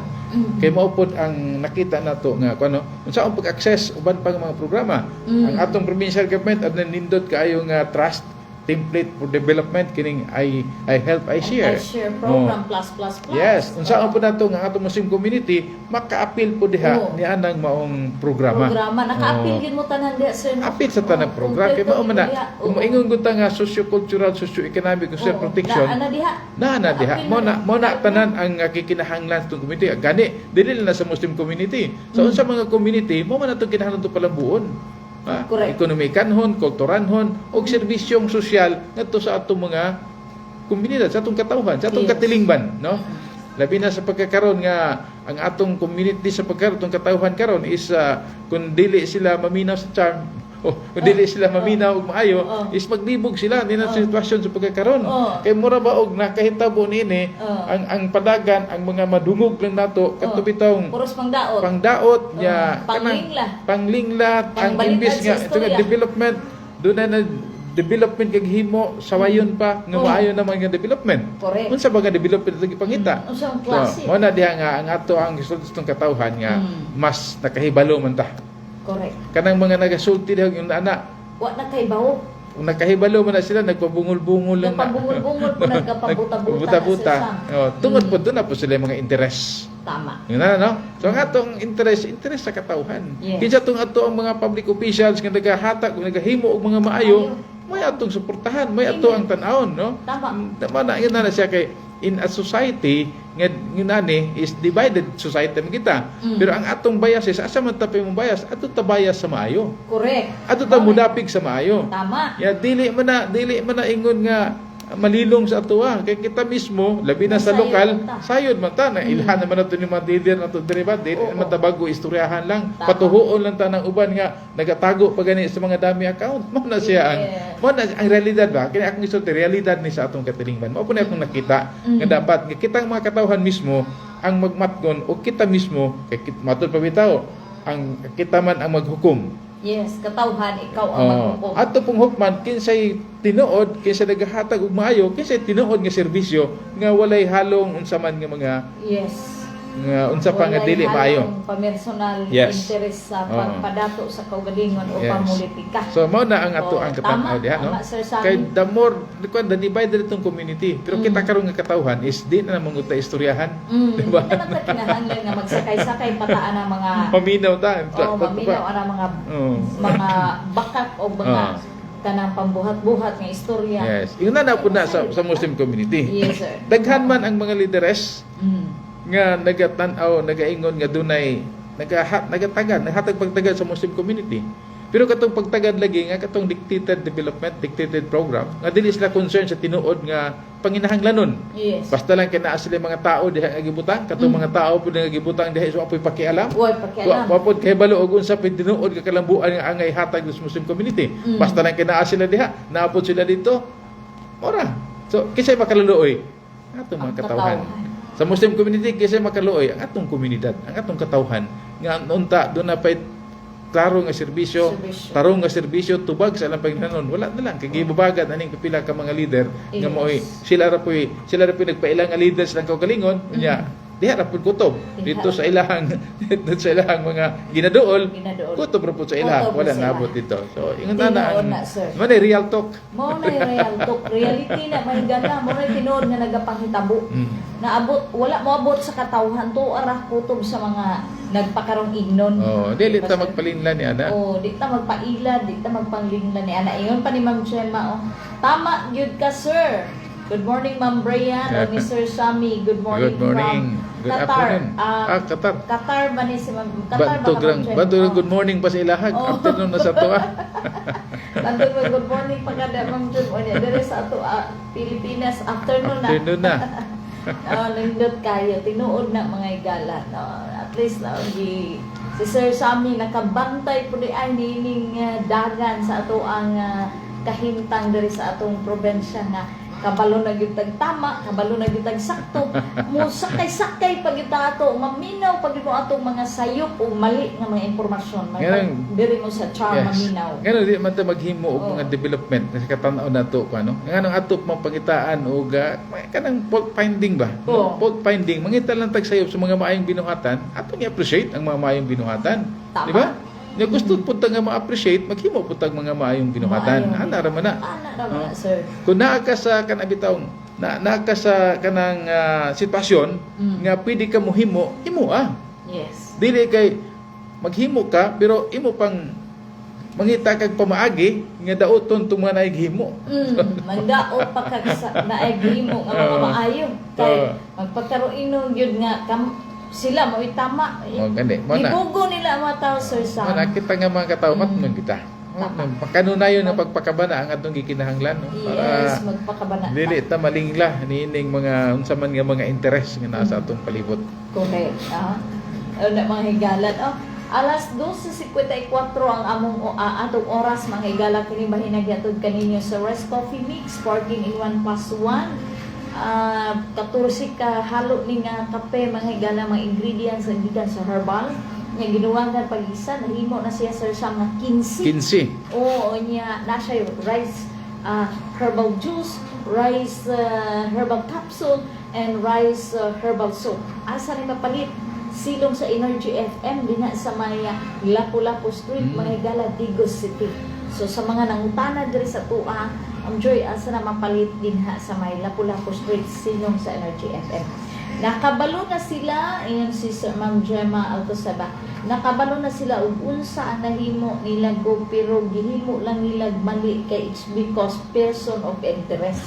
Kay mao pod ang nakita nato nga kuno unsa ang pag-access uban pang mga programa. Ang atong provincial government adna nindot kaayo nga trust template for development kining I help I share. I share program plus. Yes, unsa ang po nato nga atong Muslim community maka-appeal po diha ni anang maong programa. Naka-appeal gyud mo tanan diha sir. Appeal sa tanang program kay mao man na umingon gud ta nga socio-cultural, socio-economic ug protection. Na diha. Mo na tanan ang kikinahanglan sa community. Gani dili na sa Muslim community. So unsa mga community mo man ato kinahanglan to palambuon. Ekonomikanhon, kulturanhon og serbisyong sosyal ngadto sa atong mga komunidad, sa atong katawhan, sa atong katilingban, no? Labi na sa pagkakaroon nga ang atong community sa pagkakaroon atong katawhan karon is kung dili sila maminaw sa Charm kung dili sila maminaw og maayo is maglibog sila din ang sitwasyon sa pagkakaroon. Kay mura ba og nakahitabo niini ang padagan ang mga madungog lang nato kadto bitong puros pangdaot nya panglingla ang imbis nga ito nga development doon na development kag himo sawayon pa nga maayo naman nga development. Unsa ba nga development lagi pangita? Unsang klase? Mo na diha nga ang ato ang gustong katawhan nga mas nakahibalo man ta. Correct. Kanang mga nagasulti diha yung anak. Wa na kay bawo. Kung nakahibalo man na sila nagpabungol-bungol lang na. Nagpabungol-bungol po nagkapabuta-buta. Tungod po doon na po sila mga interes. Tama. Yun na, no? So ang atong interest sa katawhan. Yes. Kinsa tong ato ang mga public officials nga nagahatag ug nagahimo og mga maayo, may atong suportahan, may ato ang tan-awon, no? Tama na yun na siya kay in a society nga nani is divided society man kita. Pero ang atong biases asa man ta mong bias ato ta bias sa maayo. Correct. Ato ta mudapig sa maayo. Tama. Ya dili man na ingon nga malilong sa atuwa kay kita mismo labi na sa lokal sayod man ta na ilhan naman nato ni mga leader nato diri ba dili man ta bago istoryahan lang patuhuon lang ta ng uban nga nagatago pa gani sa mga dami account mo na siya ang realidad ba kini akong isulti realidad ni sa atong katilingban mao po na akong nakita nga dapat nga kitang mga katawhan mismo ang magmatgon o kita mismo kay matod pa bitaw ang kita man ang maghukom. Yes, katawhan ikaw ang maghukom. Ato pong hukman kinsay tinuod, kinsay nagahatag og maayo, kinsay tinuod nga serbisyo nga walay halong unsa man nga mga nga unsa pa nga dili maayo. Pamersonal interest sa pagpadato sa kaugalingon o pamulitika. So mao na ang ato ang katanaw diha no. Kay the more the divided itong community. Pero kita karon nga katawhan is di na namang uta istoryahan, di ba? Di na kinahanglan nga magsakay-sakay pataan ang mga paminaw ta. Paminaw ang mga bakat o mga kanang pambuhat-buhat nga istorya. Yes. Yun na po na sa Muslim community. Yes, sir. Daghan man ang mga leaderes nga nagatan-aw, nagaingon nga dunay naghatag pagtagad sa Muslim community. Pero katong pagtagad lagi nga katong dictated development, dictated program, nga dili sila concern sa tinuod nga panginahanglanon. Yes. Basta lang kay naa sila mga tao diha nga gibutang, katong mga tao pud nga gibutang diha so apoy pakialam. Wa pud kay balo og unsa pud tinuod nga kalambuan nga angay hatag sa Muslim community. Basta lang kay naa sila diha, naapod sila dito. Ora. So kisay makaluloy. Ato mga katawhan. Sa Muslim community kasi makaluoy ang atong komunidad, ang atong katawhan nga unta do na pay klaro nga serbisyo, tarong nga serbisyo tubag sa ilang paginanon. Wala na lang kay gibubagat aning pipila ka mga leader nga moy sila ra poy nagpailang nga leaders lang kaugalingon unya diha ra pud kutob dito sa ilahang dito sa ilahang mga ginaduol kutob ra pud sa ilah wala nabot dito. So ingon na man real talk. Mo na real talk, reality na mahigala mo na tinuod nga nagapanghitabo. Naabot wala mo abot sa katawhan to ara kutob sa mga nagpakarong ignon. Oh, dili ta magpalinlan ni ana. Oh, di ta magpaila, di ta magpanglinlan ni ana. Ingon pa ni Ma'am Gemma, oh. Tama gyud ka, sir. Good morning, Ma'am Brian o Mr. Sami. Good morning. Good morning. Good afternoon. Qatar. Qatar ba ni si Ma'am? Qatar ba Ma'am? Bantu good morning pa sa ilahag. Afternoon na sa to ah. Bantu good morning pa kada Ma'am Jun. O dire sa ato Pilipinas afternoon na. Afternoon na. Nindot kayo, tinuod na mga igala. No? At least si Sir Sami nakabantay po di ay nining dagan sa ato ang kahimtang diri sa atong probensya nga kabalo na gyud tag tama, kabalo na gyud tag sakto. Mo sakay-sakay pag itato, maminaw pag ito atong mga sayop o mali nga mga impormasyon. Diri mo sa charm maminaw. Ngano di man ta maghimo og mga development kasi katanaw nato ko ano. Ngano atop mga pangitaan og kanang fault finding ba? Fault finding mangita lang tag sayop sa mga maayong binuhatan, atong i-appreciate ang mga maayong binuhatan. Di ba? Nga gusto po nga ma-appreciate, maghimo po mga maayong binuhatan. Ana ra man na. Sir. Kung naa ka sa kanang bitawng naa ka sa kanang sitwasyon nga pwede ka mohimo, imo Yes. Dili kay maghimo ka pero imo pang mangita kag pamaagi nga daoton tong mga naghimo. Magdaot pa kag naghimo nga mga maayo kay magpagkaroon gyud nga sila mo tama. Ibugo nila mga tao, Sir Sam. Nakita nga mga katao, matnon kita. Pagkanunayon na pagpakabana ang atong gikinahanglan. No? Yes, magpakabana. Dili ta malingla niining mga unsa man nga mga interes nga nasa atong palibot. Correct. Na mga higalan. Alas 12:54 ang among atong oras mga higalan kini bahinagyatod kaninyo sa Rest Coffee Mix 14 in 1 plus 1. 14 ka halo ni nga kape mga higala mga ingredients ang gikan sa herbal nga ginuwangan pag-isa nahimo na siya sir sa mga 15 oo niya na siya rice herbal juice rice herbal capsule and rice herbal soap asa ni mapalit silong sa Energy FM dina sa may Lapu-Lapu Street mga higala Digos City. So sa mga nangutana diri sa tuwa ang Joy, asa na mapalit din ha sa may Lapu-Lapu Street, sinong sa Energy FM. Nakabalo na sila, ayan si Ma'am Gemma Altoseba, nakabalo na sila ug unsa ang nahimo nila go pero gihimo lang nila mali kay it's because person of interest.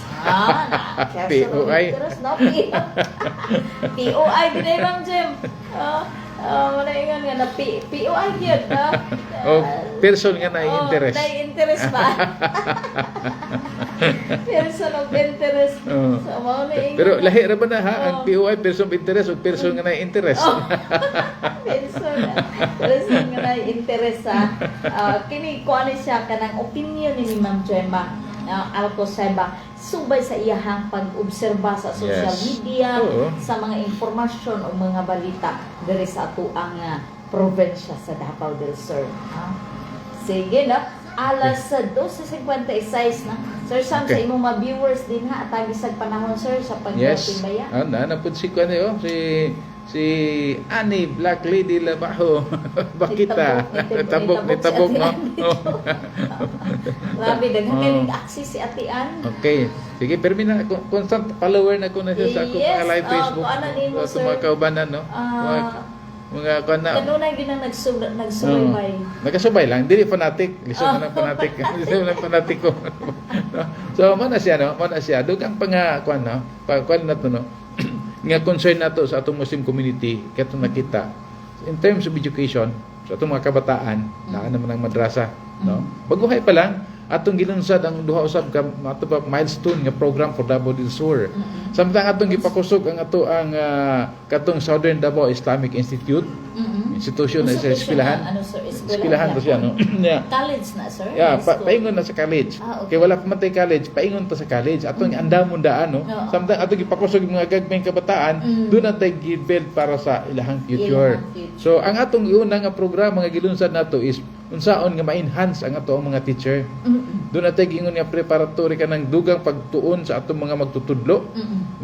Person of interest, no? POI, dinay Ma'am Gem. Wala ingon nga na POI yun, no? Person nga na-interest. Na-interest ba? Person of interest. Pero lahi ra ba na ha? Ang POI, person of interest o person nga na-interest? Person nga na-interest ha. Kini ko ano siya kanang opinion ni Ma'am Gemma Altoseba subay sa iyahang pag-obserba sa social media, sa mga informasyon o mga balita diri sa ato ang probinsya sa Davao del Sur. Sige na, alas 12:56 na. Sir Sam, sa imong mga viewers din ha, atagi sa panahon sir sa pagtimbaya. Yes, na pud si kuno si Ani Black Lady Labaho. Bakita. Tabok no. Grabe daghan kay access si Ate Ann. Okay. Sige, pero mina constant follower na ko na siya sa ako mga live Facebook. Sa mga kaubanan no. Mga kana. Kanunay gyud ang nagsubaybay. Nagasubay lang, dili fanatic, lisod na fanatic. Lisod na fanatic ko. So mo na siya no, mo na siya dugang kuan no. Kuan na to no. Nga concern nato sa atong Muslim community kato nakita in terms of education sa atong mga kabataan naa naman ang madrasa no baguhay pa lang atong gilunsad ang duha usab ka ato pa milestone nga program for Davao del Sur samtang atong gipakusog ang ato ang katong Southern Davao Islamic Institute institution sa eskwelahan eskwelahan to siya, no? Yeah. College na, sir? Yeah, High school? paingon na sa college. Okay. Kaya wala pa man tayo college, paingon ta sa college. Atong andamon daan, no? Oo. Samtang atong gipakusog yung mga gagmayng kabataan, doon na tayo gi-build para sa ilahang future. Ilahang future. So, ang atong iuna nga programa nga gilunsad nato is unsaon nga ma-enhance ang atong mga teacher. Doon na tayo giingon nga preparatory ka ng dugang pagtuon sa atong mga magtutudlo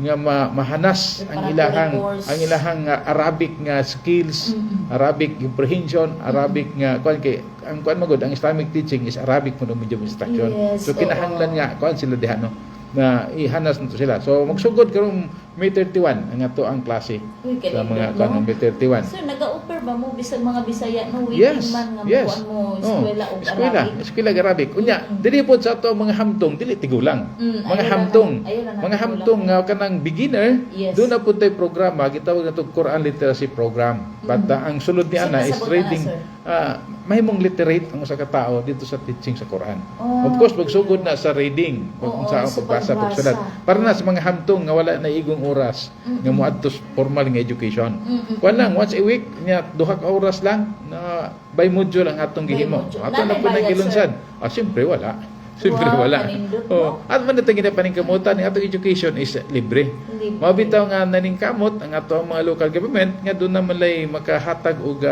nga mahanas ang Preparatory course. ilahang Arabic nga skills, Arabic comprehension, Arabic nga kuan kay ang kuan magod ang Islamic teaching is Arabic mo medium instruction. Yes, So kinahanglan nga kuan sila diha no na ihanas nito sila. So magsugod karong May 31 ang ato ang klase Uy, sa mga no? kuan ng May 31. Sir, nag-a-offer ba mo bisag mga Bisaya no Yes, weekend man nga yes. buwan mo eskwela o Arabic? Eskwela Arabic. Unya, dili pod sa ato ang mga hamtong, dili tigulang. Mga ayun hamtong. ayun lang Mga ang hamtong nga kanang beginner, Yes. doon na po tayo programa, gitawag na ito Quran Literacy Program. But ang sulod ni Ana is Sabot reading, na, sir. mahimong literate ang usa ka tao dito sa teaching sa Quran. Oh, Of course, magsugod na sa reading, Oo, sa sa pagbasa, pagbasa. pagsulat. Para na sa mga hamtong nga wala na igong oras, nga muadto sa formal nga education. Kuan lang, once a week, nya duha ka oras lang na by module ang atong By gihimo. module. Ato na Nanay po bayad, gilunsad. Siyempre wala. Siyempre Wow, wala. kanindot, Oh, at man natin ginapaning kamutan, ang atong education is libre. Libre. Mabitaw nga naning kamot ang ato ang mga local government nga doon naman lay makahatag og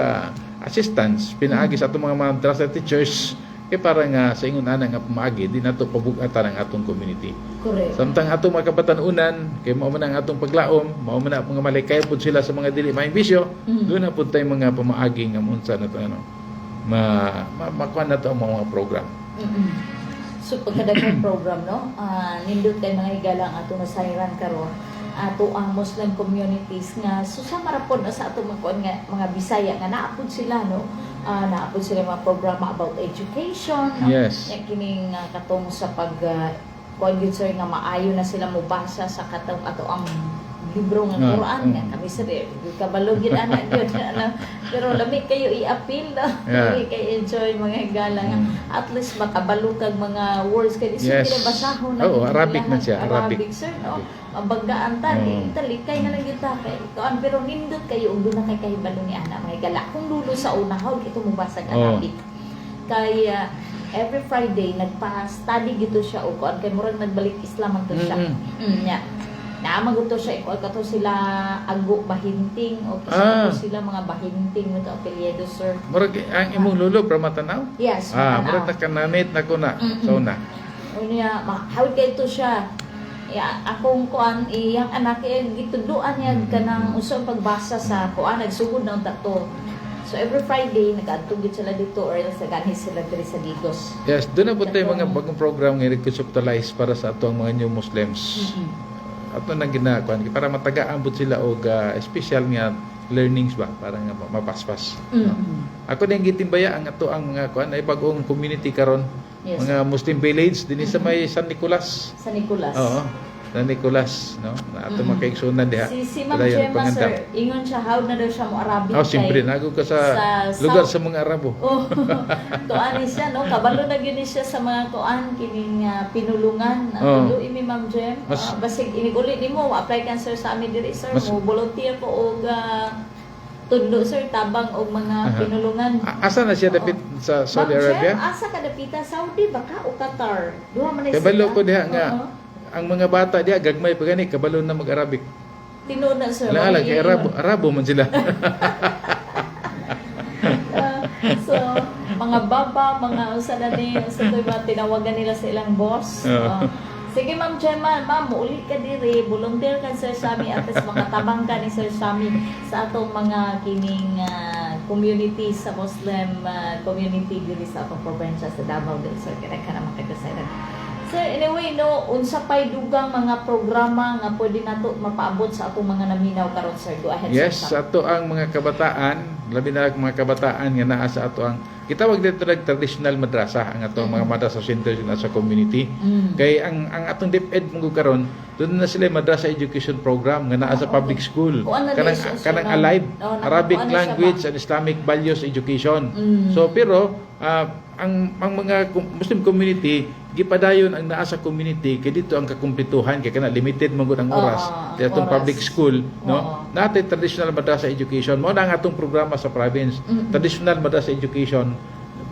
assistance pinaagi sa atong mga madrasa teachers para nga sa ingon ana nga pamaagi di nato pabug-atan ang atong community. Correct. Samtang atong mga kabatanunan kay mao man ang atong paglaom, mao man ang mga malikay pud sila sa mga dili maayong bisyo, doon na pud tay mga pamaagi nga munsa nato ano makuha nato ang mga program. So pagkadaghan program no, nindot kay mga higalang ato nasayran karon ato ang Muslim communities nga susama ra pod na sa ato mga Bisaya nga naapod sila no, naapod sila mga programa about education no? Yes. Nga kining katong sa pag kuan gyud sir nga maayo na sila mobasa sa katong ato ang libro nga Quran nga kami sir kabalo gyud ana gyud ano, pero lami kayo i-appeal no. Yeah. Kay enjoy mga higala nga at least makabalo kag mga words kay Yes. sige basahon Oo, Arabic man siya, Arabic Arabic. sir no. Mabagdaan ta ni talikay na lang gyud ta kay kuan pero nindot kayo ug doon na kay kahibalo ni ana mga higala kung lulo sa unahon ito mo basag Arabic. Kay every Friday nagpa-study gito siya o kuan kay murag nagbalik Islam man to siya. Nya. Naamag to siya ikual kato sila ago bahinting o kasi sila mga bahinting mo to apelyido sir. Murag ang imong lulo para matanaw? Yes, Murag nakanamit na ko na sa una. Unya hawid kay to siya. Akong kuan iyang anak gituduan niya kanang usong pagbasa sa kuan nagsugod na unta to. So every Friday nag-adtugid sila dito or sa ganhi sila diri sa Digos. Yes, doon na po tayo mga bagong program nga reconceptualize para sa ato ang mga new Muslims. Ato nang ginakuan para matagaan pud sila og special nga learnings ba para nga mapaspas. Ako din gitimbaya ang ato ang mga kuan ay bagong community karon. Yes. Mga Muslim village dinhi sa may San Nicolas. Sa Nicolas. Oo. San Nicolas, no? Na ato makaigsunan diha. Si Ma'am Dayon, Gemma pangandam. sir, ingon siya how na daw siya mo Arabic Siyempre nago ka sa lugar sa mga Arabo. Oh, kuan ni siya no, kabalo na gyud ni siya sa mga kuan kining pinulungan. Tulo imi Ma'am Gem. Basig iniguli nimo apply kan sir sa amin diri sir, mo volunteer ko og tudlo sir tabang og mga pinulungan. Asa na siya dapit sa Saudi Ma'am Gem, Arabia? asa ka dapita Saudi baka o Qatar? Duha man Kabalo ko diha nga ang mga bata diha gagmay pa gani kabalo na mag-Arabic. Tinuod na sir. Ala kay Arabo man sila. So, mga baba, mga usa na ni sa mga tinawagan nila sa ilang boss. Sige Ma'am Gemma, ma'am, uli ka diri, volunteer ka Sir Sami at least makatabang ka ni Sir Sami sa atong mga kining community sa Muslim community diri sa atong probinsya sa Davao del Sur kaya ka naman kagasiran. Sir, anyway, no, unsa pay dugang mga programa nga pwede nato mapaabot sa atong mga naminaw karon sir. Go ahead Yes, sir. sa ato ang mga kabataan, labi na ang mga kabataan nga naa sa ato ang kitawag dito nag traditional madrasa ang ato mga madrasa center sa community. Kay ang atong DepEd mong karon doon na sila madrasa education program nga naa sa public school. Kanang alive Arabic language and Islamic values education. So pero ang mga Muslim community gipadayon ang naa sa community kay dito ang kakumpletuhan kay kana limited man gud ang oras. Oo, Di atong oras. public school, no? Oo. Natay traditional madrasa education mo na ang atong programa sa province. Traditional madrasa education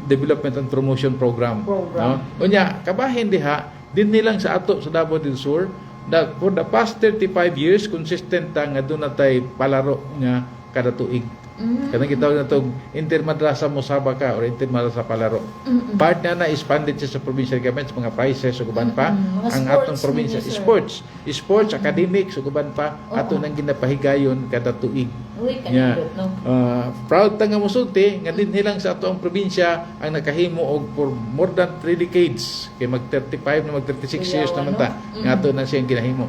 development and promotion program. No? Unya, kabahin diha din nilang sa ato sa Davao del Sur that for the past 35 years consistent ta nga doon natay palaro nga kada tuig. Kanang gitawag na itong intermadrasa musabaka or intermadrasa palaro. Part na is funded siya sa provincial government sa mga prizes o guban pa. Mga Ang sports atong provincial ninyo, sir. sports, academics o guban pa. Ato nang ginapahigayon kada tuig. Uy, Yeah. kanindot, no? Proud ta nga musulti nga din nilang sa ato ang probinsya ang nakahimo og for more than 3 decades kay mag 35 na mag 36 years Kuyawan, naman no? ta nga ato na siyang ginahimo.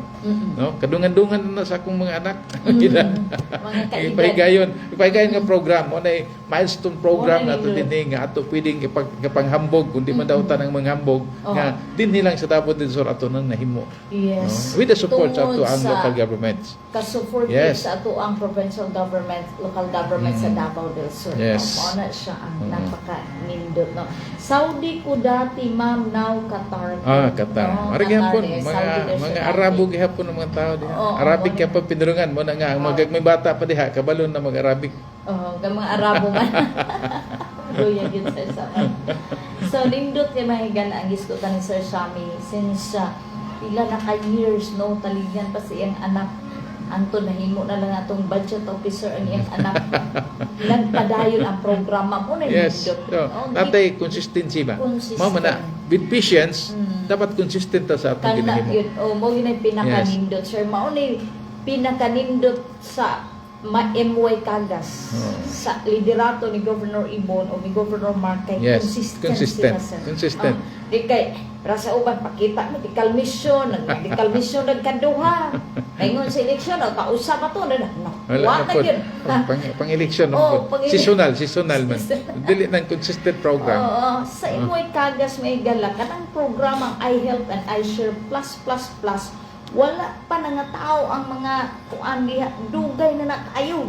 No? Kadungan-dungan na sa akong mga anak. Mga kaedad. Ipahigayon nga program mo na milestone program Mo na na ato ni din nga ato pwedeng ipanghambog kundi man daw ta ng manghambog Oo. nga din nilang sa Davao del Sur ato nang nahimo. Yes. No? With the support sa ato Tungod ang sa local governments. Kasupport Yes. sa ato ang provincial government, local government sa Davao del Sur. Yes. Mao na siya ang napaka-nindot, no? Saudi ko dati, ma'am, now Qatar. Qatar. No, Mara gihapon Qatar, mga Saudi na siya dati. Arabo gihapon ang mga tao diha. Oo, Arabic oo. gihapon pinulungan mo na nga ang mga may bata pa diha kabalon na mag-Arabic. Oh, mga Arabo man. Luya yun, Sir Sami. So, lindot kay mahigan ang gisko ni Sir Sami since pila na ka years, no? Taligyan pa siyang anak. Anto nahimo na lang atong budget officer ang iyang anak. Nagpadayon ang programa mo na Yes. lindot. So, Oh, natay consistency ba? Consistent. Mao man na with patience dapat consistent ta sa atong Kana ginahimo. yun, mo yun ang pinakanindot, sir. Mao ni pinakanindot sa MY Cagas sa liderato ni Governor Ibon o ni Governor Mark kay Yes, consistent consistent. sila, sir. Consistent. Di kay rasa uban pakita medical mission, medical mission nagkaduha. Ingon sa eleksyon, kausap pa to na Wala wa na na po. yun. Pang-election Oo, seasonal man. Dili ng consistent program. Oo, sa imoy Cagas may gala kanang programa iHealth and iShare plus wala pa na nga tao ang mga kuan diha dugay na nakayo.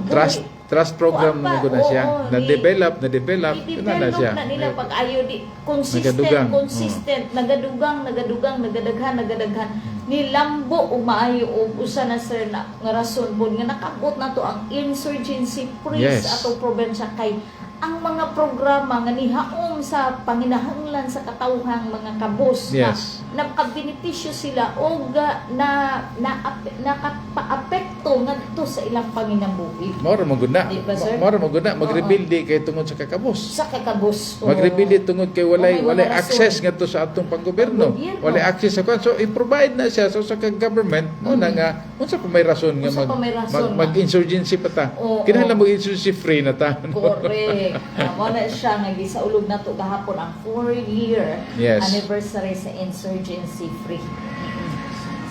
Trust program Kuan pa, na gud na siya. oo, Na-develop na I-develop na siya. na nila pag ayo di Nagadugang. consistent, nagadugang, nagadaghan. Nilambo umaayo og usa na sir na nga rason pod nga nakabot na to ang insurgency freeze Yes. ato probinsya kay ang mga programa nga nihaom sa panginahanglan sa katawhang mga kabus Yes. na nakabenepisyo sila o nakapa-apekto ngadto sa ilang panginabuhi Mora mo gud na. Di ba, sir? Mora mo gud na mag-rebuild kay tungod sa kakabos. sa kakabus. Mag-rebuild tungod kay walay Oo, may mga access rason. ngadto sa atong panggobyerno. Panggobyerno. Walay access sa kwan. So i-provide na siya so sa government mo na nga unsa pa may rason nga Unsa pa may rason na. mag-insurgency pa ta. Oo. Kinahanglan mag-insurgency free na ta. Correct. Mo na siya nga gisaulog na to gahapon ang 4-year Yes. anniversary sa insurgency free.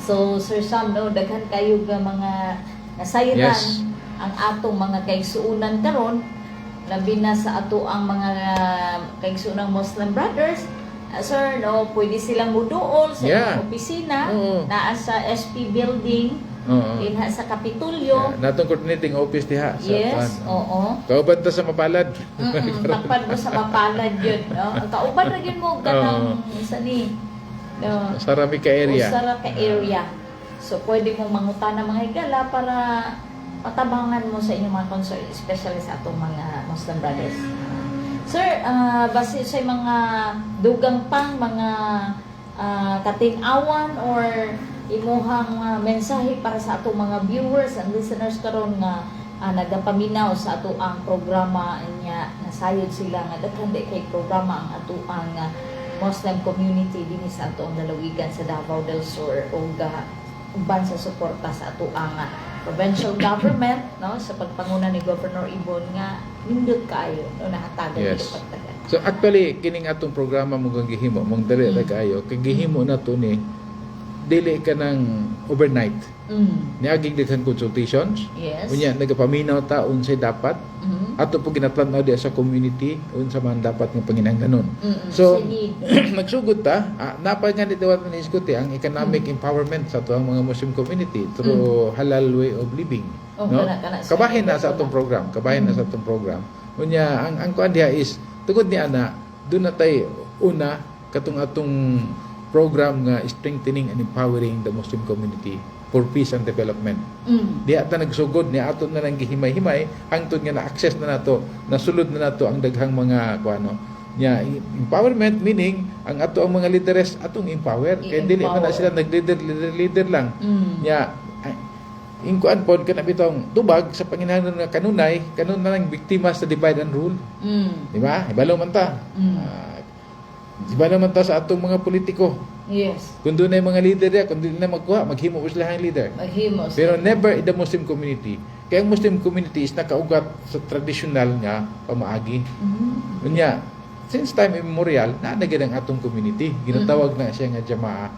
So Sir Sam, no, daghan kayo nga mga nasayran Yes. ang atong mga kaigsuunan karon labi na sa ato ang mga kaigsuunang Muslim brothers. Sir, no, pwede silang muduol sa Yeah. inyong opisina Oo. naa sa SP building Oo. dinha sa Kapitulyo. Natong coordinating office diha sa Yes, kwan. oo. Kauban ta sa mapalad. Takpan mo sa mapalad yun. No? Ang kauban na yun mo ganang isa ni no, Sa rami ka area. usara ka area. So, pwede mong mangutana mga higala para patabangan mo sa inyong mga concern, especially sa atong mga Muslim brothers. Sir, base sa mga dugang pang mga katinawan or imuhang mensahe para sa atong mga viewers and listeners karon nga nagapaminaw sa ato ang programa niya nasayod sila nga daghan di kay programa ang ato ang Muslim community dinhi sa ato ang lalawigan sa Davao del Sur o uban sa suporta sa ato ang provincial government no sa pagpanguna ni Governor Ibon nga nindot kaayo no nahatagan Yes. dito pagtagan. So actually kining atong programa mo kang gihimo mong dali ra kayo kay gihimo na to ni dili ka ng overnight. Niaging daghan consultations. Yes. Unya nagapaminaw ta unsay dapat ato po ginatlan-aw diha sa community unsa man dapat nga panginahanglanon. So nagsugod ta napay nga dito ni iskuti ang economic empowerment sa tuang mga Muslim community through halal way of living. Oh, No? kana sa Kabahin na ito sa atong program. Kabahin na sa atong program. Unya ang kuan diha is tungod ni ana doon na tay una katong atong program nga strengthening and empowering the Muslim community for peace and development. Di ata nagsugod ni ato na lang gihimay-himay hangtod nga na-access na nato, nasulod na nato ang daghang mga kuano. Nya empowerment meaning ang ato ang mga leaders atong empower kay dili man na sila nag-leader lang. Nya ingkuan pod kana bitong tubag sa panginahanglan nga kanunay kanon na lang biktima sa divide and rule. Di ba? Ibalo man ta. Ibalo man ta sa atong mga politiko. Yes. Kung doon ay mga leader ya, kung doon na magkuha, maghimo ko sila ang leader. Maghimo. Pero never in the Muslim community. Kaya ang Muslim community is nakaugat sa traditional nga pamaagi. Unya, since time immemorial, naanagid ang atong community. Ginatawag na siya nga Jama'a.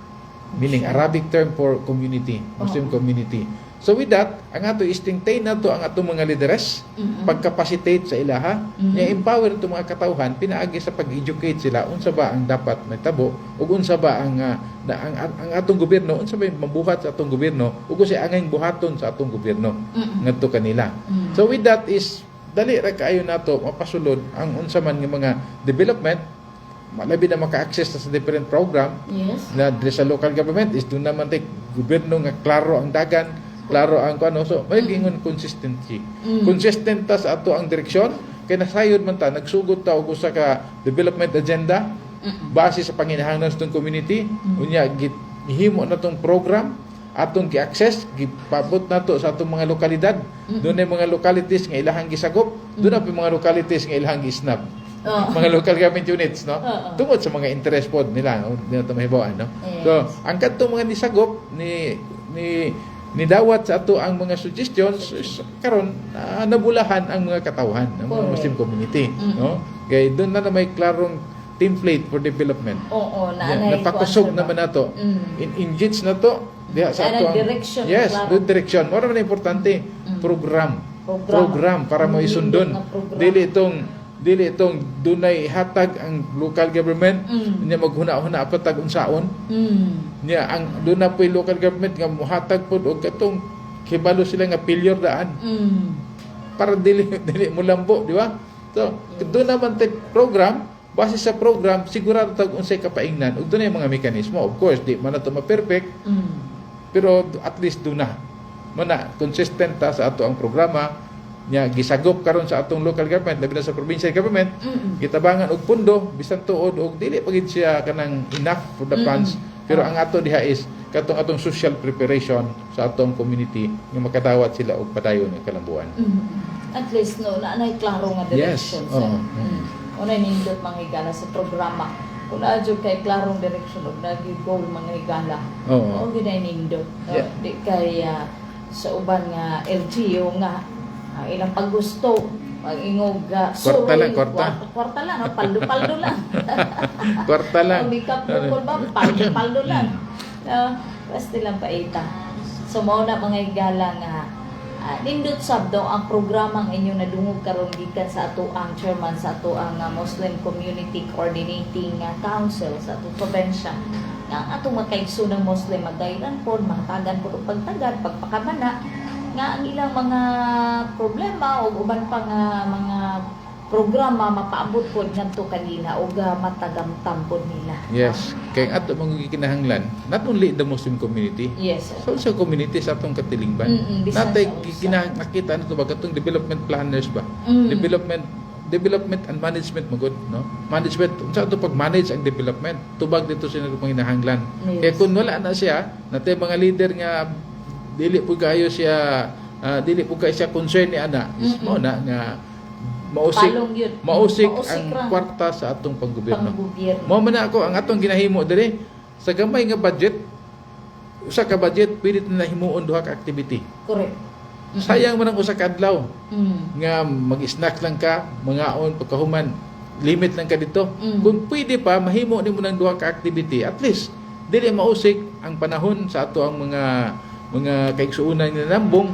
Meaning Arabic term for community, Muslim community. So with that, ang ato istingtay na to ang atong mga leaders, pagkapacitate sa ilaha, niya empower itong mga katawhan, pinaagi sa pag-educate sila, unsa ba ang dapat natabo, o unsa ba ang atong gobyerno, unsa ba yung mabuhat sa atong gobyerno, o kung siya angay buhaton sa atong gobyerno, ngadto kanila. So with that is, dali ra kaayo nato mapasulod ang unsa man nga mga development, malabi na maka-access sa different program. Yes. Na diri sa local government is doon naman tay gobyerno nga klaro ang dagan, klaro ang kuno, so may gingon consistency. Consistent ta sa ato ang direksyon kay nasayod man ta nagsugod ta og usa ka development agenda base sa panginahanglan sa community. Unya gihimo na tong program atong gi-access, gipabot nato sa atong mga lokalidad. Doon ay mga localities nga ilahang gisagop, doon ay mga localities nga ilahang gisnab. Mga local government units, no? Tungod sa mga interest pod nila, no? Di nato mahibawaan, no? Yes. So, ang kadtong mga nisagop ni dawat sa ato ang mga suggestions karon nabulahan ang mga katawhan ng mga Muslim community, no? Kay doon na may klarong template for development. Oo, napakusog naman nato. Engage na to diha sa ato. Direction. Yes, good direction. Mora man importante program para maisundon. Dili itong dunay hatag ang local government niya maghuna-huna patag unsaon. Niya ang doon na po yung local government nga muhatag pod og katong hibalo sila nga failure daan. Para dili mo lambo, di ba? So, doon naman tay program, base sa program sigurado tag unsay kapaingnan ug doon ay mga mekanismo. Of course, di man ato ma-perfect. Pero at least doon na. Mana consistent ta sa ato ang programa nya gisagop karon sa atong local government labi na sa provincial government gitabangan og pundo bisan tuod og dili pagid siya kanang enough for the funds pero ang ato diha is katong atong social preparation sa atong community nga makadawat sila og padayon nga kalambuan. At least no naanay klaro nga direction sa unay nindot manghigala sa programa kung adyo kay klarong direction og nagi-goal manghigala o ginay nindot di kay sa uban nga LGU nga ang ilang paggusto, pag-ingog kwarta lang, paldo lang. Kwarta lang. Makeup bukol ba, paldo lang. Basta lang paita. So, mao na mga igala nga, nindot sabdo ang programang inyong nadungog karon gikan sa ato ang chairman sa ato ang Muslim Community Coordinating Council sa ato probensya. Nga ang atong makaigsunang Muslim magdayran pod, mahatagan pod og pagtagad, pagpakamana, nga ang ilang mga problema o uban pa nga mga programa mapaabot pod ngadto kanila o matagamtam pod nila. Yes, kay ato mga kinahanglan not only the Muslim community. Yes. So sa community sa atong katilingban. Natay nakita nato ba katong development planners ba? Development and management magud, no? Management unsa to pag-manage ang development tubag dito sa kinahanglan. Kaya kung wala na siya, natay mga leader nga dili po kayo siya concern ni ana is mo na nga mausik ang kwarta sa atong panggobyerno. Mao man ako ang atong ginahimo diri sa gamay nga budget, usa ka budget pwede na himuon duha ka activity. Correct. Sayang man ang usa ka adlaw nga mag-snack lang ka, mangaon pagkahuman, limit lang ka dito. Kung pwede pa mahimo nimo ng duha ka activity, at least dili mausik ang panahon sa ato ang mga kaigsuunan nga nambong.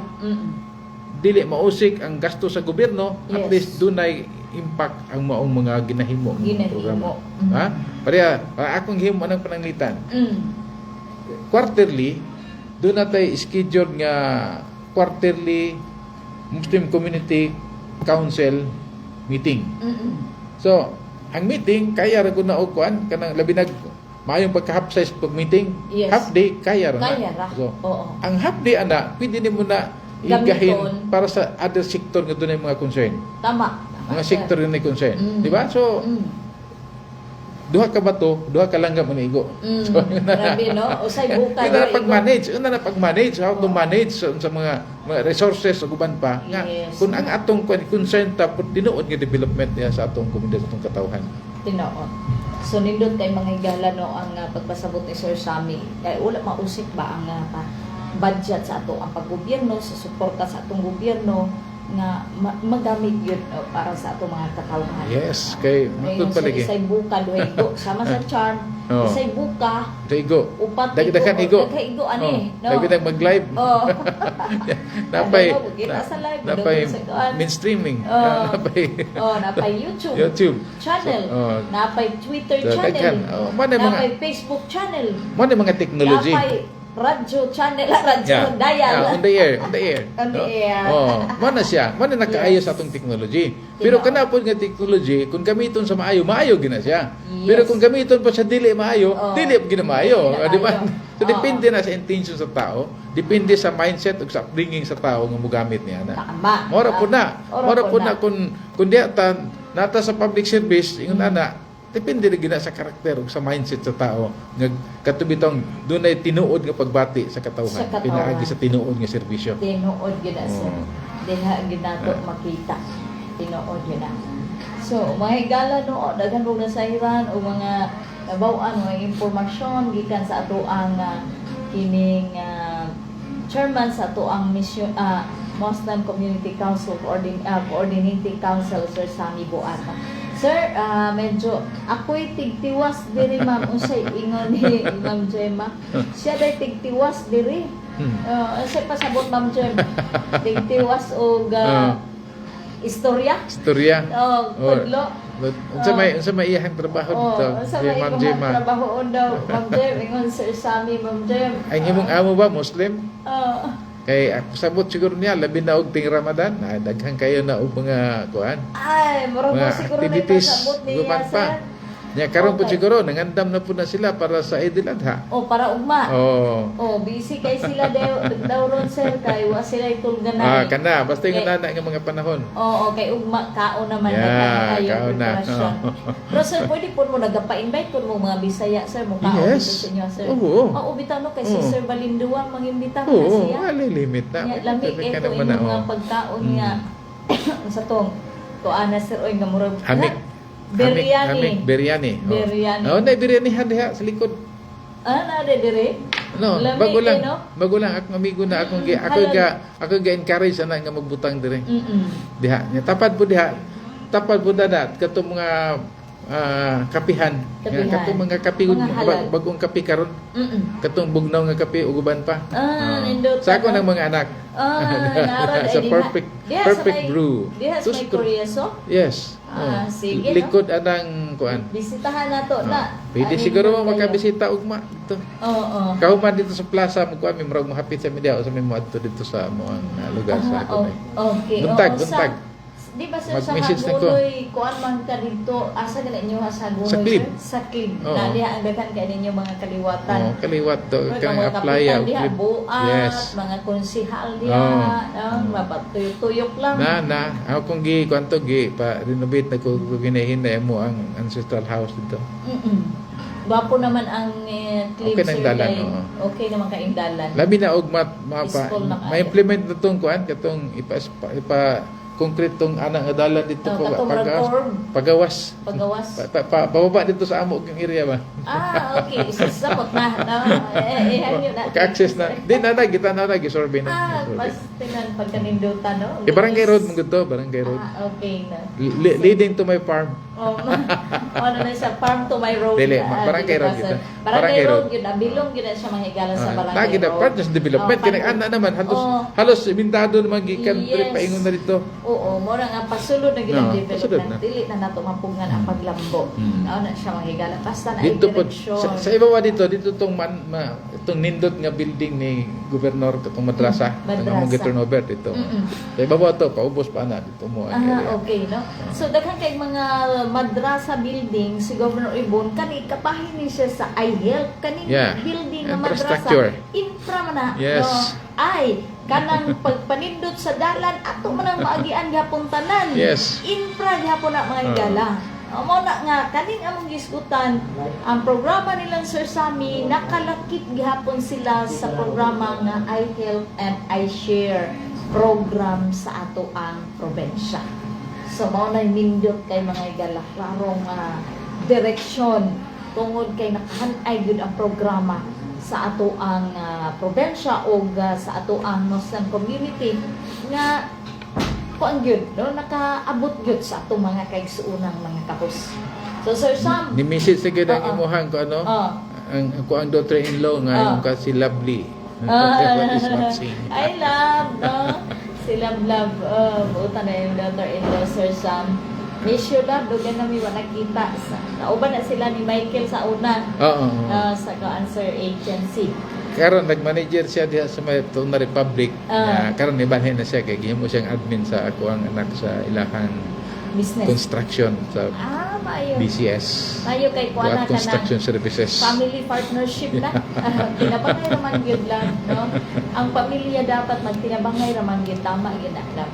Dili mausik ang gasto sa gobyerno, at least dunay impact ang maong mga ginahimo programa. Ha? Pareha akong himo anang pananglitan. Quarterly doon natay schedule nga quarterly Muslim Community Council meeting. So, ang meeting kaya ra gud na og kuan kanang labi nag maayong pagka-half size pag meeting, Yes. half day kaya ra. Kaya ra. So, Oo. ang half day ana, pwede nimo na Gamiton. igahin para sa other sector nga dunay mga concern. Tama. Mga sector nga concern, di ba? So, Mm. duha ka bato, duha ka langgam ang igo. Mm. So, yun na. Grabe, no? Usay buka. Yun na pag-manage, how to manage sa mga resources o guban pa nga Yes. kung ang atong concern ta pud tinuod nga development niya sa atong komunidad sa atong katawhan. Tinoon. So nindot kay mga higala no ang pagpasabot ni Sir Sammy. Kay wala mausik ba ang budget sa ato ang paggobyerno, sa suporta sa atong gobyerno nga magamit yun para sa atong mga katawhan. Yes, kay Ngayon matud sa palagi. isay buka duhigo sama sa charm, Oo. isay buka Sa igo. upat Dagdagan igo. daghan igo ani, no? Dagdag mag-live. Oh. Napay Ano, kita sa live, napay dugtong sa kuan. mainstreaming. Oo. Napay Oh, napay YouTube. YouTube. Channel, Oh. napay Twitter So, channel, daghan. Oh, man ang mga napay Facebook channel, man ang mga technology. napay radyo channel, radyo dial. On the air, on the air. On the No? air. Oh, man na siya. Man na nakaayo Yes. sa atong technology. Pero Tinood. kanapon nga technology, kung gamiton sa maayo, maayo gina siya. Yes. Pero kung gamiton pa sa dili maayo, Oh. dili gina maayo, Dili na di ba? maayo. So Oo. depende na sa intention sa tao, depende sa mindset ug sa upbringing sa tao nga mogamit niya na. Tama. Mora po na. Mora po na kung diya ta nata sa public service ingon ana, depende rin gina sa karakter ug sa mindset sa tao nga katubitong dunay tinuod nga pagbati sa katawhan, Sa katawhan. pinaagi sa tinuod nga serbisyo. Tinuod gina sir. Oo. Diha ginato makita. Tinuod gina. So, mga higala no, daghan po nasahiran o mga nabaw-an mga impormasyon gikan sa ato ang kining chairman sa ato ang mission Muslim Community Council Coordinating Council Sir Sammy Boata. Sir, medyo ako'y tigtiwas diri ma'am unsay ingon ni Ma'am Gemma. Siya day tigtiwas diri. Unsay pasabot Ma'am Gem? Tigtiwas og istorya. Istorya. Oh, pudlo. Unsa may iyahang trabaho dito? Sa Si may Ma'am mga Gemma. trabaho daw, Ma'am Gem, ingon Sir Sammy, Ma'am Gem. Ay imong amo ba Muslim? Oh, Kay ako sabot siguro niya labi na og ting Ramadan, daghan kayo na og mga kuan. ay, murag mo Mga siguro na activities, ipasabot niya, guman sir. pa. Nya karon po Okay. siguro nangandam na po na sila para sa Eid al-Adha. Oh, para ugma. Oh. Oh, busy kay sila daw ron sir, kay wa sila itulgan Ah, na. kana basta yung Okay. nana nga mga panahon. Oo, kay ugma kaon naman Yeah, na kayo kaon na. preparasyon. Pero sir, pwede po mo nagpa-invite po mo mga Bisaya sir, mo kaon Yes. dito sa inyo sir. Oo. Oo, bitaw no kay si Oo. Sir Balinduan mangimbita na Oo, siya. wala limit na. Nya lami Pwede kay ka ko naman na, yung mga oh. pagkaon Mm. nga sa tong kuana sir oy nga murag Hamik. biryani. Biryani. Biryani. Oh, na biryani diha sa likod. Na de dire. No, Lami bago lang. no? Bago lang akong amigo na akong ako ga encourage ana nga magbutang dire. Diha. Nya tapad po diha. Tapad po dada katong mga kapihan. Kapihan. Katong mga kape Mga halal. bagong kape karon. Katong bugnaw nga kape uguban pa. Nindot Sa ako na. ng mga anak. Naara Sa perfect brew. Diha sa Sus may ko- Koreaso. Yes. Sige, no? Likod anang kuan. Bisitahan nato na. Pwede Ani siguro mo kayo. makabisita ugma dito. Oo. Kahuman dito sa plaza mo kuan mi murag mahapit sa media o sa may moadto dito sa moang lugar sa ako. Okay. Buntag, Oo, buntag. Di ba sir, sa Mag-message na ko. Haguloy, kuan man ka dito, asa ka ninyo sa Haguloy, Sa Clib. sir? Sa Clib. Oo. Na diha ang daghan ka ninyo mga kaliwatan. Oh, kaliwat to Mga kang mga apply kapitan og diha, clip. buat, Yes. mga konsihal diha, Oo. mapatuyok-tuyok lang. Na ako kung gi kwanto gi pa renovate na ko ginahinay mo ang ancestral house dito. Gwapo naman ang Clib, Okay ng sir. dalan, kay- oo. Okay naman ka dalan. Labi na og Peaceful na kaayo. ma-implement na tong kuan katong ipa concrete tong anang adalan dito Oh, po katong reform. pagawas. Pagawas. Pababa dito sa amo yung area ba. Okay. Isasabot na. Ihanyo na. Ka-access na. Di na kita na gisurvey na. Mas tinan pagkanindutan, no? Barangay road mo gito, barangay road. Okay na. Leading to my farm. Ano na siya, farm to my road. Dili, barangay road kita. kita. Barangay Barangay road, road. yun. Bilong yun na siya mahigalan sa barangay Lagi na road. part just development. Oh, Kinag-ana naman. Halos ibintado naman gikan. Yes. Paingon na dito. Oo, mura nga pasulod na ginang No, pasulod development. na. Dili na nato mapungan ang paglambo. Na siya mahigalan. Basta na ay Dito po direksyon. sa ibabaw dito tong itong nindot nga building ni gobernador katong madrasa Madrasa. nga mo turnover dito. Sa ibabaw to paubos pa na dito mo ang area. Okay, no? So, daghan kay mga madrasa building si Governor Ibon kani kapahin ni siya sa iHealth kani Yeah. building nga Infrastructure. madrasa infra man na Yes. no? Ay kanang pagpanindot sa dalan ato man ang maagian gyapon tanan Yes. infra gyapon na mga igala mo na nga kaning among gisgutan ang programa nilang Sir Sammy nakalakip gihapon sila sa programa nga iHealth and iShare program sa ato ang probensya. So mao na nindot kay mga igala klarong direksyon tungod kay nakahanay gyud ang programa sa ato ang probensya o sa ato ang Muslim community nga kuan gyud no nakaabot gyud sa ato mga kaigsuonang mga kapos. So Sir Sam, Ni message sa gyud ang Oo. imuhang ko ano, oh, ang daughter-in-law nga yung kasi lovely. What is watching. I love, no? Si Love, buutan na yung daughter-in-law, Sir Sam. Miss you, love. Doon na may nakita. Nauban na sila ni Michael sa una Oo. sa Cancer Agency. Karon nag-manager siya diha sa may Tuna Republic. Karon ibalhin na siya kay gihimo siyang admin sa ako ang anak sa ilahang Business. construction sa Maayo. BCS. Maayo kay kuana Buat ka na. construction services. Family partnership na. Tinabangay raman yun lang, no? Ang pamilya dapat magtinabangay raman yun. Tama yun, alam.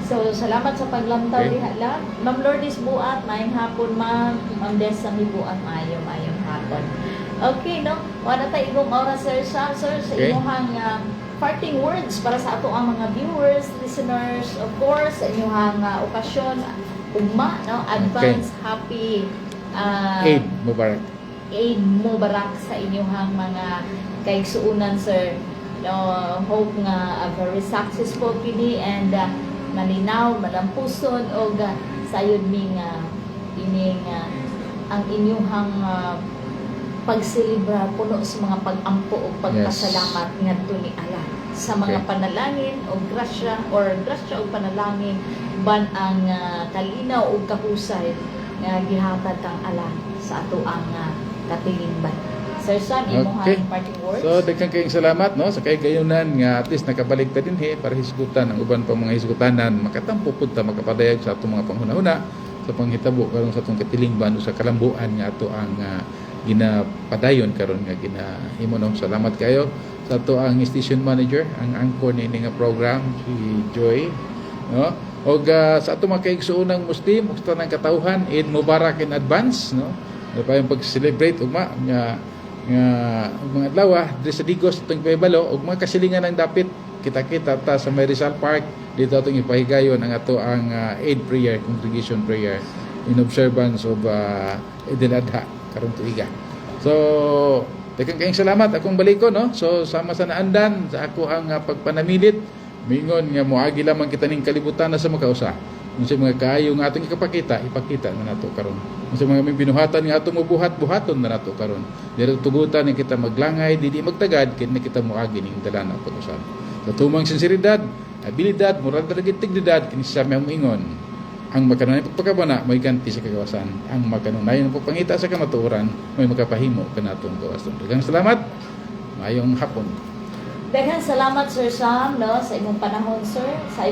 So, salamat sa paglantaw Okay. diha lang. Ma'am Lourdes Buat, maayong hapon, ma'am. Ma'am Desami Buat, maayong hapon. Okay, no? Wala tayo ibong oras, Sir Sam, sir, sa Okay. inyong parting words para sa ato ang mga viewers, listeners, of course, sa inyong okasyon, ugma, no? Advance happy Eid Mubarak. Eid Mubarak sa inyong mga kaigsuunan, sir. No, hope nga very successful kini and malinaw, malampuson o sayod ning ining ang inyong pagselebra puno sa mga pag-ampo o pagpasalamat ngadto ni Allah sa mga Okay. panalangin o grasya o panalangin ban ang kalinaw o kahusay nga gihatag kang Allah sa ato ang katilingban. Sir Sam, imong Okay. parting words. So daghang kayong salamat no sa kay gayunan nga at least nakabalik ta dinhi para hisgutan ang uban pa mga hisgutanan makatampo pud ta makapadayag sa atong mga panghuna-huna sa panghitabo karon sa atong katilingban o sa kalambuan nga ato ang ginapadayon karon nga ginahimo no. Salamat kayo sa ato ang station manager, ang anchor ni nga program si Joy no. Og sa ato mga kaigsuonang Muslim ug sa tanang katawhan, Eid Mubarak in advance no. Ano pa yung pag-celebrate ugma nga mga adlaw diri sa Digos itong Paibalo ug mga kasilingan ng dapit kita-kita ta sa may Rizal Park dito atong ipahigayon ang ato ang Eid prayer, congregation prayer in observance of Eid al-Adha karong tuiga. So daghang kayong salamat akong baliko no. So sama sa naandan sa ako ang pagpanamilit mingon nga moagi lamang kita ning kalibutan na sa makausa. Unsa mga kaayo nga atong ipakita na nato karon. Unsa mga binuhatan nga atong buhat-buhaton na nato karon. Dili tugutan ni kita maglangay, dili magtagad kay na kita moagi ning dalan na pag-usab. Sa tumang sinseridad, abilidad, moral na integridad kini sa mga moingon. Ang makanunay pagpakabana may ganti sa kagawasan. Ang makanunay ng pagpangita sa kamatuoran may makapahimo kanatong gawasan. Daghang salamat. Mayong hapon. Daghang salamat, Sir Sam, no, sa imong panahon, sir. Sa